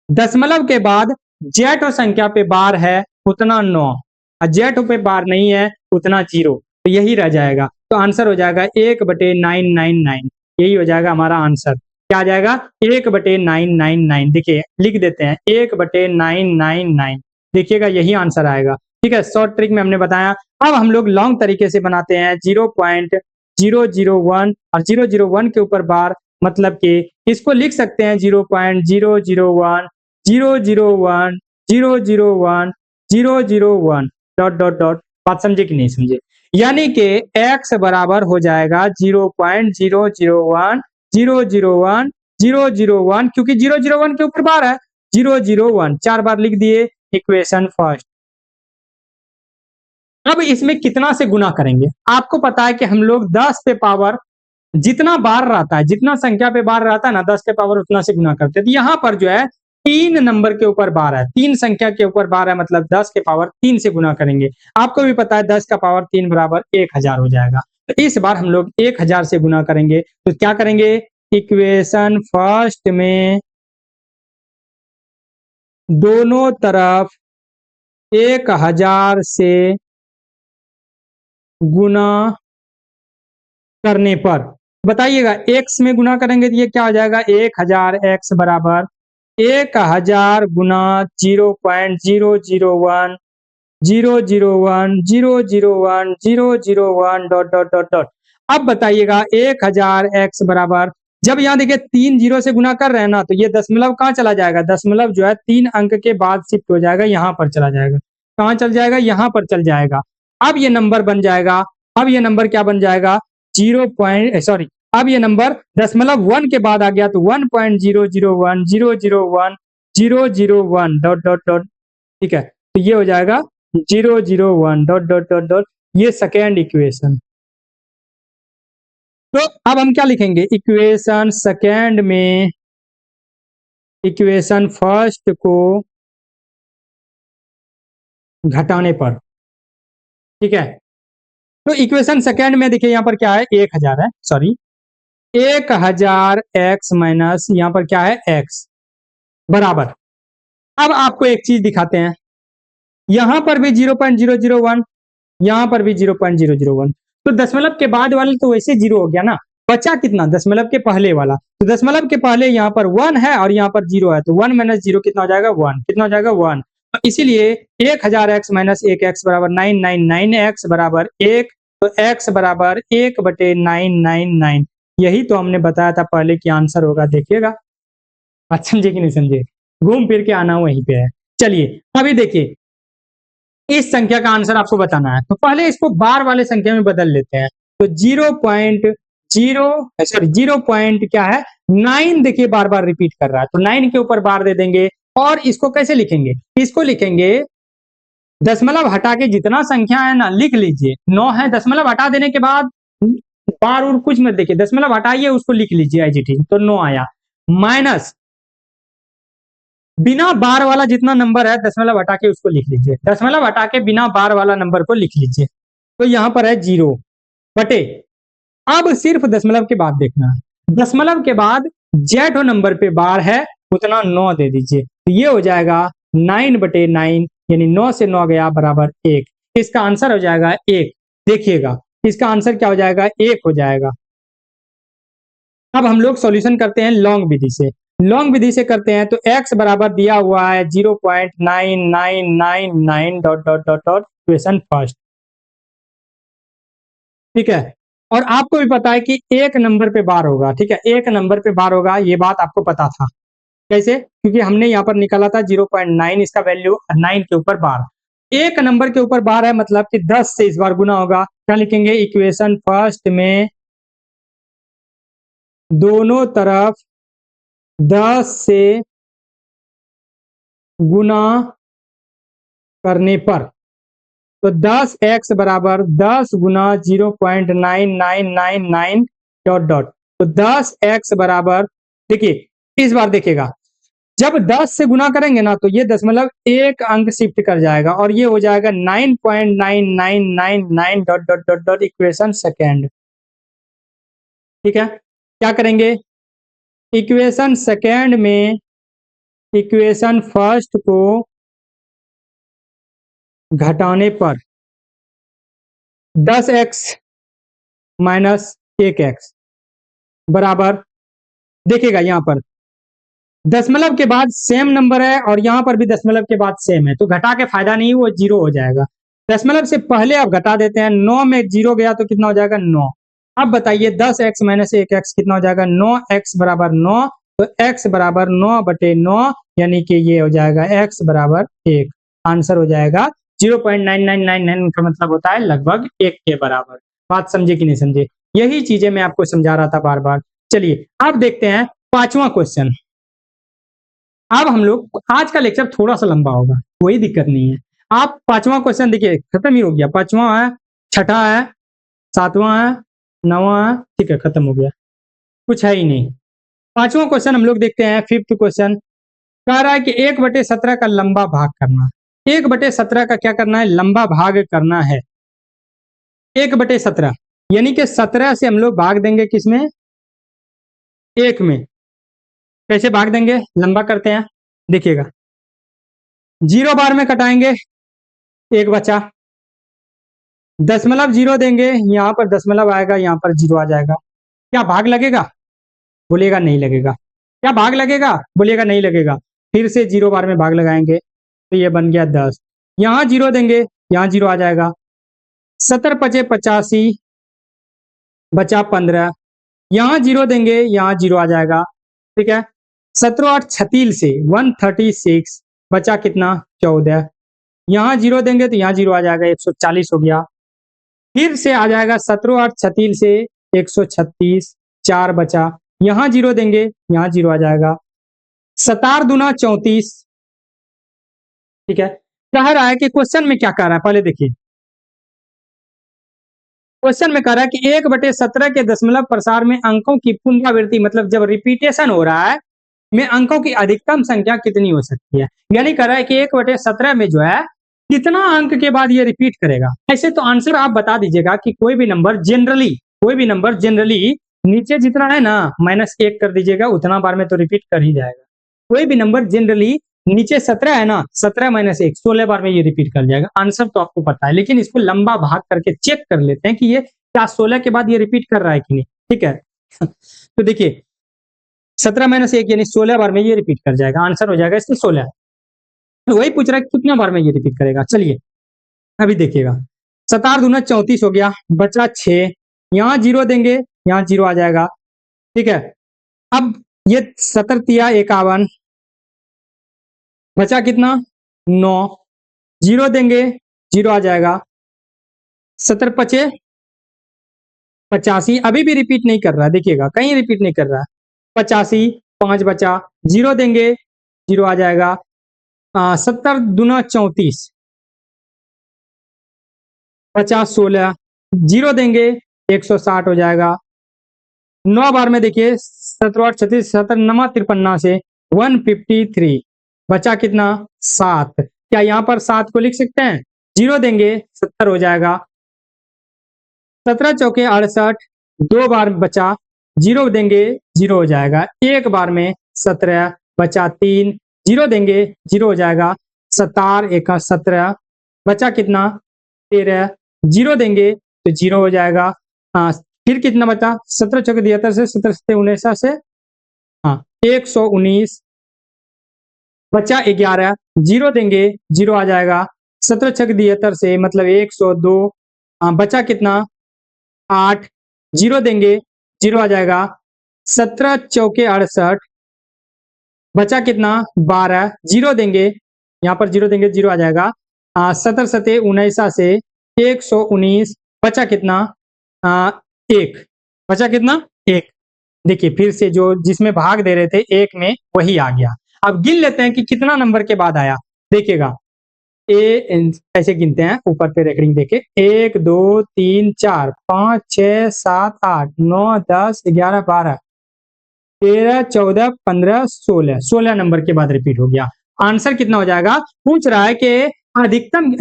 A: दशमलव के बाद जेठ संख्या पे बार है उतना 9 और जेठ पे बार नहीं है उतना 0, तो यही रह जाएगा। तो आंसर हो जाएगा 1/999, यही हो जाएगा हमारा आंसर। क्या आ जाएगा, 1/999। देखिए लिख देते हैं 1/999, देखिएगा यही आंसर आएगा, ठीक है। शॉर्ट ट्रिक में हमने बताया। अब हम लोग लॉन्ग तरीके से बनाते हैं 0.001 और 001 के ऊपर बार, मतलब कि इसको लिख सकते हैं 0.001 001 001 001 डॉट डॉट डॉट, बात समझे कि नहीं समझे, यानी कि x बराबर हो जाएगा 0.001 001 001, क्योंकि 001 के ऊपर बार है 001, 4 बार लिख दिए इक्वेशन फर्स्ट। अब इसमें कितना से गुना करेंगे, आपको पता है कि हम लोग 10 पे पावर जितना बार रहता है, जितना संख्या पे बार रहता है ना 10 के पावर उतना से गुना करते हैं। तो यहाँ पर जो है 3 नंबर के ऊपर बार है, 3 संख्या के ऊपर बार है, मतलब 10 के पावर 3 से गुना करेंगे। आपको भी पता है 10 का पावर 3 बराबर 1000 हो जाएगा। तो इस बार हम लोग 1000 से गुना करेंगे, तो क्या करेंगे, इक्वेशन फर्स्ट में दोनों तरफ 1000 से गुना करने पर, बताइएगा x में गुना करेंगे तो ये क्या हो जाएगा, 1000 x बराबर 1000 गुना 0.001 001 001 001 डॉट डॉट डॉट डॉट। अब बताइएगा 1000 x बराबर, जब यहाँ देखिए 3 जीरो से गुना कर रहे हैं ना, तो ये दशमलव कहाँ चला जाएगा, दशमलव जो है 3 अंक के बाद शिफ्ट हो जाएगा, यहाँ पर चला जाएगा, कहाँ चल जाएगा, यहाँ पर चल जाएगा। अब ये नंबर बन जाएगा, अब ये नंबर क्या बन जाएगा सॉरी, अब ये नंबर दशमलव 1 के बाद आ गया तो 1.001001 डॉट डॉट डॉट, ठीक है, तो ये हो जाएगा 001 डॉट डॉट डॉट डॉट, ये सेकेंड इक्वेशन। तो अब हम क्या लिखेंगे, इक्वेशन सेकेंड में इक्वेशन फर्स्ट को घटाने पर, ठीक है, तो इक्वेशन सेकेंड में देखिए यहाँ पर क्या है, 1000 है, सॉरी 1000 x माइनस यहाँ पर क्या है x बराबर। अब आपको एक चीज दिखाते हैं, यहां पर भी 0.001, यहां पर भी 0.001, तो दशमलव के बाद वाला तो वैसे 0 हो गया ना, बचा कितना, दशमलव के पहले वाला, तो दशमलव के पहले यहाँ पर 1 है और यहाँ पर 0 है, तो 1 माइनस 0 कितना हो जाएगा, 1, कितना हो जाएगा 1, तो इसीलिए 1000 x माइनस 1x बराबर 999x बराबर 1, तो x बराबर 1/999, यही तो हमने बताया था पहले कि आंसर होगा, देखिएगा, बात समझे कि नहीं समझे, घूम फिर के आना वहीं पे है। चलिए अभी देखिए इस संख्या का आंसर आपको बताना है, तो पहले इसको बार वाले संख्या में बदल लेते हैं, तो 0 पॉइंट क्या है 9, देखिए बार बार रिपीट कर रहा है, तो 9 के ऊपर बार दे देंगे, और इसको कैसे लिखेंगे, इसको लिखेंगे दशमलव हटा के जितना संख्या है ना लिख लीजिए, 9 है, दशमलव हटा देने के बाद बार और कुछ मत देखिए, दशमलव हटाइए उसको लिख लीजिए एज इट इज, तो 9 आया, माइनस बिना बार वाला जितना नंबर है दशमलव हटा के उसको लिख लीजिए, दशमलव हटा के बिना बार वाला नंबर को लिख लीजिए, तो यहां पर है 0 बटे, अब सिर्फ दशमलव के बाद देखना है, दशमलव के बाद जेठो नंबर पे बार है उतना 9 दे दीजिए, तो ये हो जाएगा 9/9, यानी 9 से 9 गया बराबर 1, इसका आंसर हो जाएगा 1, देखिएगा इसका आंसर क्या हो जाएगा, 1 हो जाएगा। अब हम लोग सॉल्यूशन करते हैं लॉन्ग विधि से, लॉन्ग विधि से करते हैं, तो x बराबर दिया हुआ है 0.9999 dot dot dot dot, equation first, ठीक है, और आपको भी पता है कि एक नंबर पे बार होगा, ठीक है, एक नंबर पे बार होगा, ये बात आपको पता था, कैसे, क्योंकि हमने यहाँ पर निकाला था 0.9, इसका वैल्यू 9 के ऊपर बार, एक नंबर के ऊपर बार है मतलब कि 10 से इस बार गुना होगा, क्या लिखेंगे, इक्वेशन फर्स्ट में दोनों तरफ 10 से गुना करने पर, तो 10x बराबर 10 गुना 0.9999 डॉट डॉट, तो 10x बराबर, देखिए इस बार देखिएगा जब 10 से गुना करेंगे ना तो ये दशमलव एक अंक शिफ्ट कर जाएगा और ये हो जाएगा 9.9999 dot dot dot dot, equation second, ठीक है, क्या करेंगे, इक्वेशन सेकेंड में इक्वेशन फर्स्ट को घटाने पर 10x माइनस 1x बराबर, देखिएगा यहां पर दशमलव के बाद सेम नंबर है और यहां पर भी दशमलव के बाद सेम है, तो घटा के फायदा नहीं, वो 0 हो जाएगा, दशमलव से पहले आप घटा देते हैं, 9 में 0 गया तो कितना हो जाएगा 9, अब बताइए 10x माइनस 1x कितना हो जाएगा, 9x बराबर 9, तो x बराबर 9/9, यानी कि ये हो जाएगा x बराबर 1, आंसर हो जाएगा 0.9999 का मतलब होता है लगभग 1 के बराबर, बात समझे कि नहीं समझे, यही चीजें मैं आपको समझा रहा था बार बार। चलिए अब देखते हैं पांचवा क्वेश्चन, अब हम लोग आज का लेक्चर थोड़ा सा लंबा होगा, कोई दिक्कत नहीं है, आप पांचवा क्वेश्चन देखिए खत्म ही हो गया, पांचवा है, छठा है, सातवां है, नौवां है, ठीक है खत्म हो गया, कुछ है ही नहीं। पांचवा क्वेश्चन हम लोग देखते हैं, फिफ्थ क्वेश्चन कह रहा है कि 1/17 का लंबा भाग करना, 1/17 का क्या करना है, लंबा भाग करना है, 1/17 यानी कि 17 से हम लोग भाग देंगे किसमें, 1 में, कैसे भाग देंगे, लंबा करते हैं, देखिएगा 0 बार में कटाएंगे, 1 बचा, दशमलव 0 देंगे, यहाँ पर दशमलव आएगा, यहाँ पर 0 आ जाएगा, क्या भाग लगेगा, बोलिएगा नहीं लगेगा, क्या भाग लगेगा, बोलिएगा नहीं लगेगा, फिर से 0 बार में भाग लगाएंगे, तो ये बन गया 10, यहाँ 0 देंगे, यहाँ 0 आ जाएगा, 70×5 85 बचा 15, यहाँ 0 देंगे, यहाँ 0 आ जाएगा, ठीक है, 17×8 36 से 136 बचा कितना 14, यहाँ 0 देंगे तो यहाँ 0 आ जाएगा, 140 हो गया, फिर से आ जाएगा 17×8 36 से 136, 4 बचा, यहाँ 0 देंगे, यहाँ 0 आ जाएगा। 17 दूना 34, ठीक है। कह रहा है कि क्वेश्चन में क्या कह रहा है, पहले देखिए। क्वेश्चन में कह रहा है कि 1/17 के दशमलव प्रसार में अंकों की पुनरावृत्ति, मतलब जब रिपीटेशन हो रहा है में अंकों की अधिकतम संख्या कितनी हो सकती है। यानी कह रहा है कि 1/17 में जो है कितना अंक के बाद ये रिपीट करेगा। ऐसे तो आंसर आप बता दीजिएगा कि कोई भी नंबर जनरली नीचे जितना है ना -1 कर दीजिएगा, उतना बार में तो रिपीट कर ही जाएगा। कोई भी नंबर जनरली नीचे 17 है ना, 17 - 1 16 बार में ये रिपीट कर जाएगा। आंसर तो आपको पता है, लेकिन इसको लंबा भाग करके चेक कर लेते हैं कि ये क्या 16 के बाद ये रिपीट कर रहा है कि नहीं, ठीक है। तो देखिए 17 - 1 यानी 16 बार में ये रिपीट कर जाएगा, आंसर हो जाएगा इसमें 16। तो वही पूछ रहा है कितना बार में ये रिपीट करेगा। चलिए अभी देखिएगा, 17 दूना 34 हो गया, बचा 6, यहाँ 0 देंगे, यहाँ 0 आ जाएगा, ठीक है। अब ये 17 तिया 51, बचा कितना 9, 0 देंगे, 0 आ जाएगा। 17 पचे 85, अभी भी रिपीट नहीं कर रहा है, देखिएगा कहीं रिपीट नहीं कर रहा है। 85, 5 बचा, 0 देंगे, 0 आ जाएगा। 70 दूना 34, 50 16, 0 देंगे, 160 हो जाएगा। 9 बार में देखिए 17 36 17 नमा 53 से 153, बचा कितना 7। क्या यहाँ पर 7 को लिख सकते हैं, 0 देंगे, 70 हो जाएगा। 17 चौके 68, 2 बार बचा, 0 देंगे, 0 हो जाएगा। एक बार में 17, बचा 3, 0 देंगे, 0 हो जाएगा। 17 1 17, बचा कितना 13, 0 देंगे तो 0 हो जाएगा। फिर कितना बचा 17 चौके 73 से 17 सत्ते 19 से 119, बचा 11, 0 देंगे, 0 आ जाएगा। 17 छक 73 से मतलब 102, बचा कितना 8, 0 देंगे, 0 आ जाएगा। 17 चौके 68, बचा कितना 12, 0 देंगे, यहाँ पर 0 देंगे, 0 आ जाएगा। 17 सते 19 से 119, बचा कितना 1, बचा कितना 1। देखिए फिर से जो जिसमें भाग दे रहे थे 1 में वही आ गया। अब गिन लेते हैं कि कितना नंबर के बाद आया। देखिएगा ऐसे गिनते हैं, ऊपर पे रेकरिंग देखे 1 2 3 4 5 6 7 8 9 10 11 12 13 14 15 16, 16 नंबर के बाद रिपीट हो गया। आंसर कितना हो जाएगा, पूछ रहा है कि अधिकतम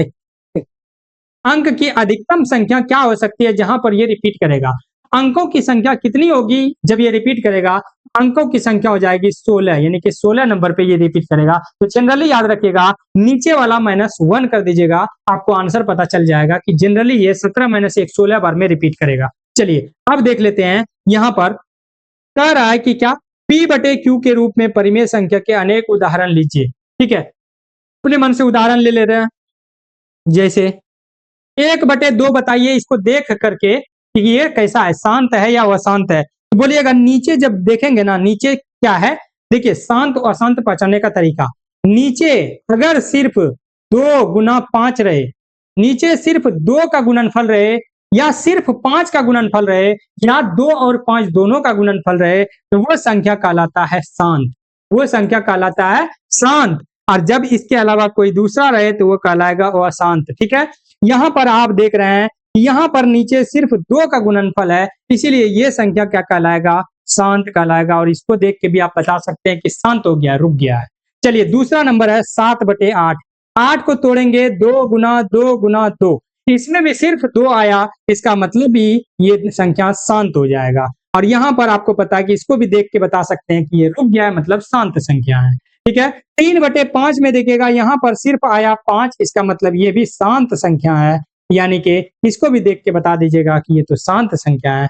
A: अंक की अधिकतम संख्या क्या हो सकती है जहां पर ये रिपीट करेगा। अंकों की संख्या कितनी होगी जब ये रिपीट करेगा, अंकों की संख्या हो जाएगी 16, यानी कि 16 नंबर पे ये रिपीट करेगा। तो जनरली याद रखिएगा नीचे वाला -1 कर दीजिएगा, आपको आंसर पता चल जाएगा कि जनरली ये 17 - 1 16 बार में रिपीट करेगा। चलिए अब देख लेते हैं, यहां पर कह रहा है कि क्या P/Q के रूप में परिमेय संख्या के अनेक उदाहरण लीजिए, ठीक है। अपने मन से उदाहरण ले रहे हैं, जैसे 1/2 बताइए इसको देख करके कि ये कैसा है, शांत है या अशांत है। तो बोलिएगा नीचे जब देखेंगे ना, नीचे क्या है, देखिए शांत और अशांत पहचानने का तरीका। नीचे अगर सिर्फ 2 गुना 5 रहे, नीचे सिर्फ 2 का गुणनफल रहे या सिर्फ 5 का गुणनफल रहे या 2 और 5 दोनों का गुणनफल रहे, तो वो संख्या कहलाता है शांत, वो संख्या कहलाता है शांत। और जब इसके अलावा कोई दूसरा रहे तो वो कहलाएगा अशांत, ठीक है। यहाँ पर आप देख रहे हैं, यहाँ पर नीचे सिर्फ 2 का गुणनफल है, इसीलिए ये संख्या क्या कहलाएगा, शांत कहलाएगा। और इसको देख के भी आप बता सकते हैं कि शांत हो गया, रुक गया है। चलिए दूसरा नंबर है 7/8, 8 को तोड़ेंगे 2 गुना 2 गुना 2, इसमें भी सिर्फ 2 आया, इसका मतलब भी ये संख्या शांत हो जाएगा। और यहाँ पर आपको पता है कि इसको भी देख के बता सकते हैं कि ये रुक गया है, मतलब शांत संख्या है, ठीक है। 3/5 में देखिएगा यहाँ पर सिर्फ आया 5, इसका मतलब ये भी शांत संख्या है, यानी कि इसको भी देख के बता दीजिएगा कि ये तो शांत संख्या है।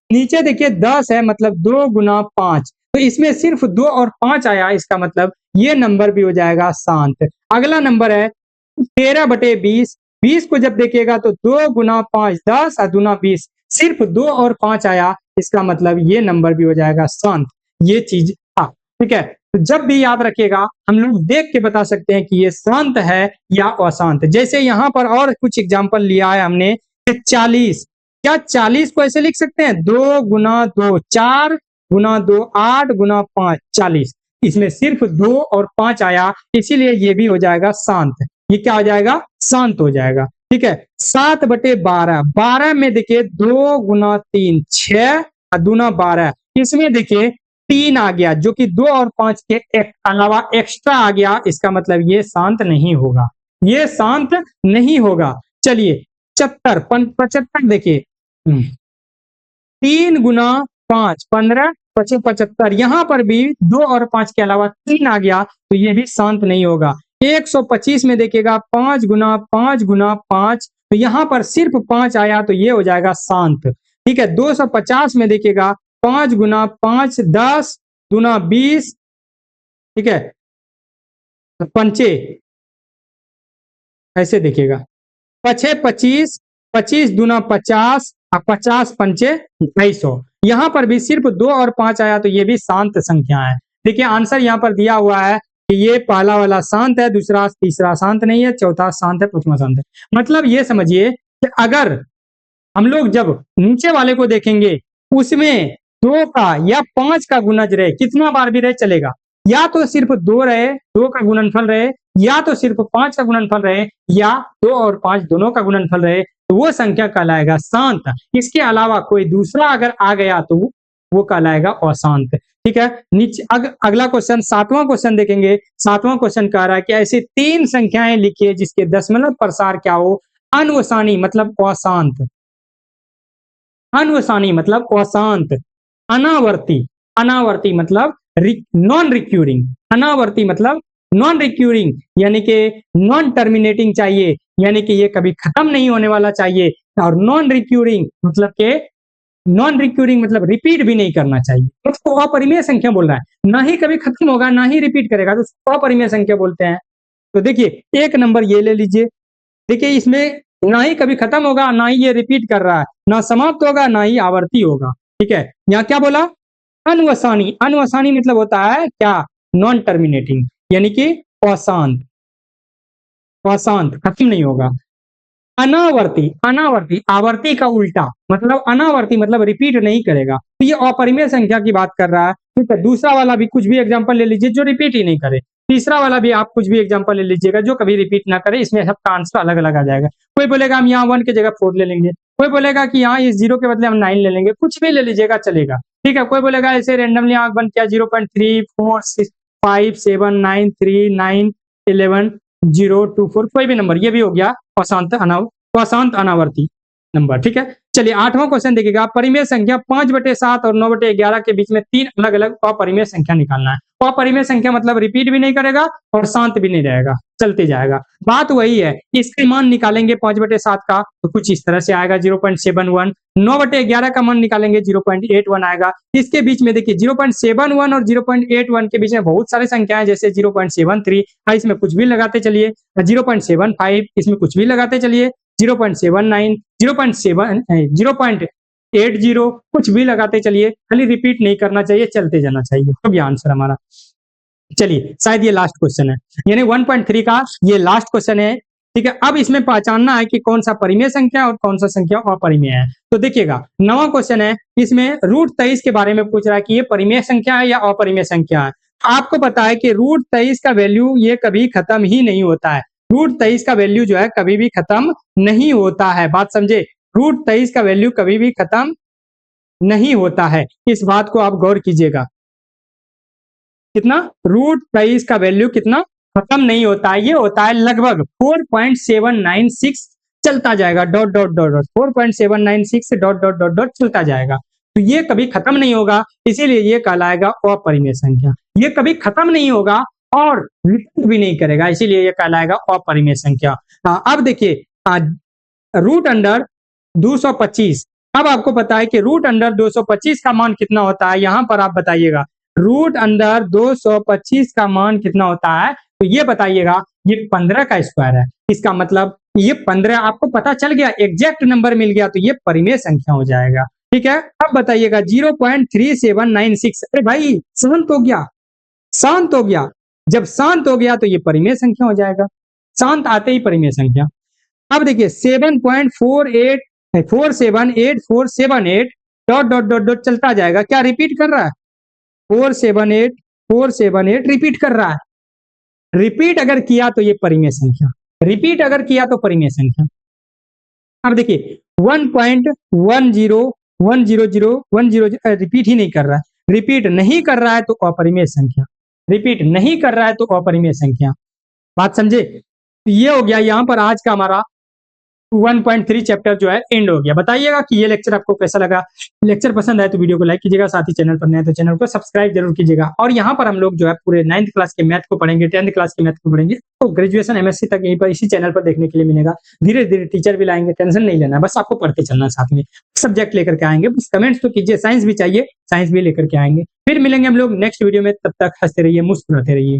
A: नीचे देखिए 10 है, मतलब 2 गुना 5, तो इसमें सिर्फ 2 और 5 आया, इसका मतलब ये नंबर भी हो जाएगा शांत। अगला नंबर है 13/20, 20 को जब देखिएगा तो 2 गुना 5 10 और दूना 20, सिर्फ 2 और 5 आया, इसका मतलब ये नंबर भी हो जाएगा शांत। ये चीज ठीक है। तो जब भी याद रखिएगा हम लोग देख के बता सकते हैं कि ये शांत है या अशांत। जैसे यहाँ पर और कुछ एग्जांपल लिया है हमने, 40 क्या 40 को ऐसे लिख सकते हैं? 2 गुना 2 4 गुना 2 8 गुना 5 40। इसमें सिर्फ 2 और 5 आया, इसीलिए ये भी हो जाएगा शांत। ये क्या हो जाएगा? शांत हो जाएगा। ठीक है, 7/12 12 में देखिए 2 गुना 3 6 दूना 12, इसमें देखिए 3 आ गया जो कि 2 और 5 के अलावा एक्स्ट्रा आ गया, इसका मतलब ये शांत नहीं होगा, ये शांत नहीं होगा। चलिए 75 देखिए 3 गुना 5 15 पचे 75, यहाँ पर भी 2 और 5 के अलावा 3 आ गया, तो ये भी शांत नहीं होगा। 125 में देखिएगा 5 गुना 5 गुना 5, तो यहाँ पर सिर्फ 5 आया, तो ये हो जाएगा शांत। ठीक है, 250 में देखिएगा 5 गुना 5 10 गुना 20, ठीक है, पंचे ऐसे देखिएगा, पछे 25 25 दूना 50 और 50 पंचे 250। यहाँ पर भी सिर्फ 2 और 5 आया, तो ये भी शांत संख्या है। देखिए आंसर यहाँ पर दिया हुआ है कि ये पहला वाला शांत है, दूसरा तीसरा शांत नहीं है, चौथा शांत है, पांचवा शांत है। मतलब ये समझिए कि अगर हम लोग जब नीचे वाले को देखेंगे उसमें 2 का या 5 का गुणज रहे, कितना बार भी रहे चलेगा, या तो सिर्फ 2 रहे, 2 का गुणनफल रहे, या तो सिर्फ 5 का गुणनफल रहे, या 2 और 5 दोनों का गुणनफल रहे, तो वो संख्या कहलाएगा शांत। इसके अलावा कोई दूसरा अगर आ गया तो वो कहलाएगा अशांत। ठीक है, नीचे अगला क्वेश्चन 7वां क्वेश्चन देखेंगे। 7वां क्वेश्चन कह रहा है कि ऐसी 3 संख्याएं लिखिए जिसके दशमलव प्रसार क्या हो? अनवसानी मतलब अशांत, अनवसानी मतलब अशांत, अनावर्ती, अनावर्ती मतलब नॉन रिक्यूरिंग, अनावर्ती मतलब नॉन रिक्यूरिंग यानी कि नॉन टर्मिनेटिंग चाहिए, यानी कि ये कभी खत्म नहीं होने वाला चाहिए। और नॉन रिक्यूरिंग मतलब के नॉन रिक्यूरिंग मतलब रिपीट भी नहीं करना चाहिए, उसको अपरिमेय संख्या बोल रहा है, ना ही कभी खत्म होगा ना ही रिपीट करेगा, तो उसको अपरिमेय संख्या बोलते हैं। तो देखिए एक नंबर ये ले लीजिए, देखिए इसमें ना ही कभी खत्म होगा, ना ही ये रिपीट कर रहा है, ना समाप्त होगा, ना ही आवर्ती होगा। ठीक है, यहाँ क्या बोला? अनवसानी, अनवसानी मतलब होता है क्या? नॉन टर्मिनेटिंग, यानी कि अशांत, अशांत खत्म नहीं होगा। अनावर्ती, अनावर्ती आवर्ती का उल्टा मतलब अनावर्ती मतलब रिपीट नहीं करेगा, तो ये अपरिमेय संख्या की बात कर रहा है। ठीक है, दूसरा वाला भी कुछ भी एग्जांपल ले लीजिए जो रिपीट ही नहीं करे, तीसरा वाला भी आप कुछ भी एग्जांपल ले लीजिएगा जो कभी रिपीट ना करे, इसमें सबका आंसर अलग अलग आ जाएगा। कोई बोलेगा हम यहाँ 1 की जगह 4 ले लेंगे, कोई बोलेगा कि यहाँ इस 0 के बदले हम 9 ले लेंगे, कुछ भी ले लीजिएगा चलेगा। ठीक है, कोई बोलेगा ऐसे रेंडमली आंख बंद किया 0.3 4 6 5 7 9 3 9 11 0 2 4, कोई भी नंबर, ये भी हो गया अशांत अशांत अनावर्ती नंबर। ठीक है, चलिए 8वां क्वेश्चन देखिएगा, परिमेय संख्या 5/7 और 9/11 के बीच में 3 अलग अलग अपरिमेय संख्या निकालना है। अपरिमेय संख्या मतलब रिपीट भी नहीं करेगा और शांत भी नहीं रहेगा, चलते जाएगा। बात वही है, इसके मान निकालेंगे 5/7 का तो कुछ इस तरह से आएगा 0.71, 9/11 का मान निकालेंगे 0.81 आएगा। इसके बीच में देखिए 0.71 और 0.81 के बीच में बहुत सारी संख्याएं, जैसे 0.73, इसमें कुछ भी लगाते चलिए, 0.75 इसमें कुछ भी लगाते चलिए, 0.79 0.80 कुछ भी लगाते चलिए, खाली रिपीट नहीं करना चाहिए, चलते जाना चाहिए, तो ये आंसर हमारा। चलिए शायद ये लास्ट क्वेश्चन है, यानी 1.3 का ये लास्ट क्वेश्चन है। ठीक है, अब इसमें पहचानना है कि कौन सा परिमेय संख्या और कौन सा संख्या अपरिमेय है। तो देखिएगा 9वां क्वेश्चन है, इसमें √23 के बारे में पूछ रहा है कि ये परिमेय संख्या है या अपरिमेय संख्या है। आपको पता है कि √23 का वैल्यू ये कभी खत्म ही नहीं होता है, √23 का वैल्यू जो है कभी भी खत्म नहीं होता है, बात समझे, √23 का वैल्यू कभी भी खत्म नहीं होता है, इस बात को आप गौर कीजिएगा। कितना? √23 का वैल्यू कितना? खत्म नहीं होता है, ये होता है लगभग 4.796 चलता जाएगा, dot dot dot dot 4.796 dot dot dot dot चलता जाएगा, तो ये कभी खत्म नहीं होगा, इसीलिए ये कहलाएगा अपरिमेय संख्या। ये कभी खत्म नहीं होगा और रिपीट भी नहीं करेगा, इसीलिए ये कहलाएगा अपरिमेय संख्या। अब देखिए √225, अब आपको पता है कि √225 का मान कितना होता है, यहां पर आप बताइएगा √225 का मान कितना होता है, तो ये बताइएगा, ये 15 का स्क्वायर है, इसका मतलब ये 15 आपको पता चल गया, एग्जैक्ट नंबर मिल गया, तो ये परिमेय संख्या हो जाएगा। ठीक है, अब बताइएगा 0.3796, अरे भाई शांत हो गया, शांत हो गया, जब शांत हो गया तो ये परिमेय संख्या हो जाएगा, शांत आते ही परिमेय संख्या। अब देखिए 7.48 478 डॉट डॉट डॉट डॉट चलता जाएगा। क्या रिपीट कर रहा है? 478 रिपीट कर रहा है। रिपीट अगर किया तो ये परिमेय संख्या, रिपीट अगर किया तो परिमेय संख्या। अब देखिए 1.10100 रिपीट ही नहीं कर रहा है, रिपीट नहीं कर रहा है तो अपरिमेय संख्या, रिपीट नहीं कर रहा है तो अपरिमेय संख्या। बात समझे? तो ये हो गया यहाँ पर आज का हमारा 1.3 चैप्टर जो है एंड हो गया। बताइएगा कि ये लेक्चर आपको कैसा लगा। लेक्चर पसंद आए तो वीडियो को लाइक कीजिएगा, साथ ही चैनल पर नए तो चैनल को सब्सक्राइब जरूर कीजिएगा। और यहाँ पर हम लोग जो है पूरे 9th क्लास के मैथ को पढ़ेंगे, 10th क्लास के मैथ को पढ़ेंगे, तो ग्रेजुएशन एमएससी तक यहीं पर इसी चैनल पर देखने के लिए मिलेगा। धीरे धीरे टीचर भी लाएंगे, टेंशन नहीं लेना, बस आपको पढ़ते चलना, साथ में सब्जेक्ट लेकर के आएंगे। बस कमेंट्स तो कीजिए, साइंस भी चाहिए, साइंस भी लेकर के आएंगे। फिर मिलेंगे हम लोग नेक्स्ट वीडियो में, तब तक हंसते रहिए, मुस्कुराते रहिए।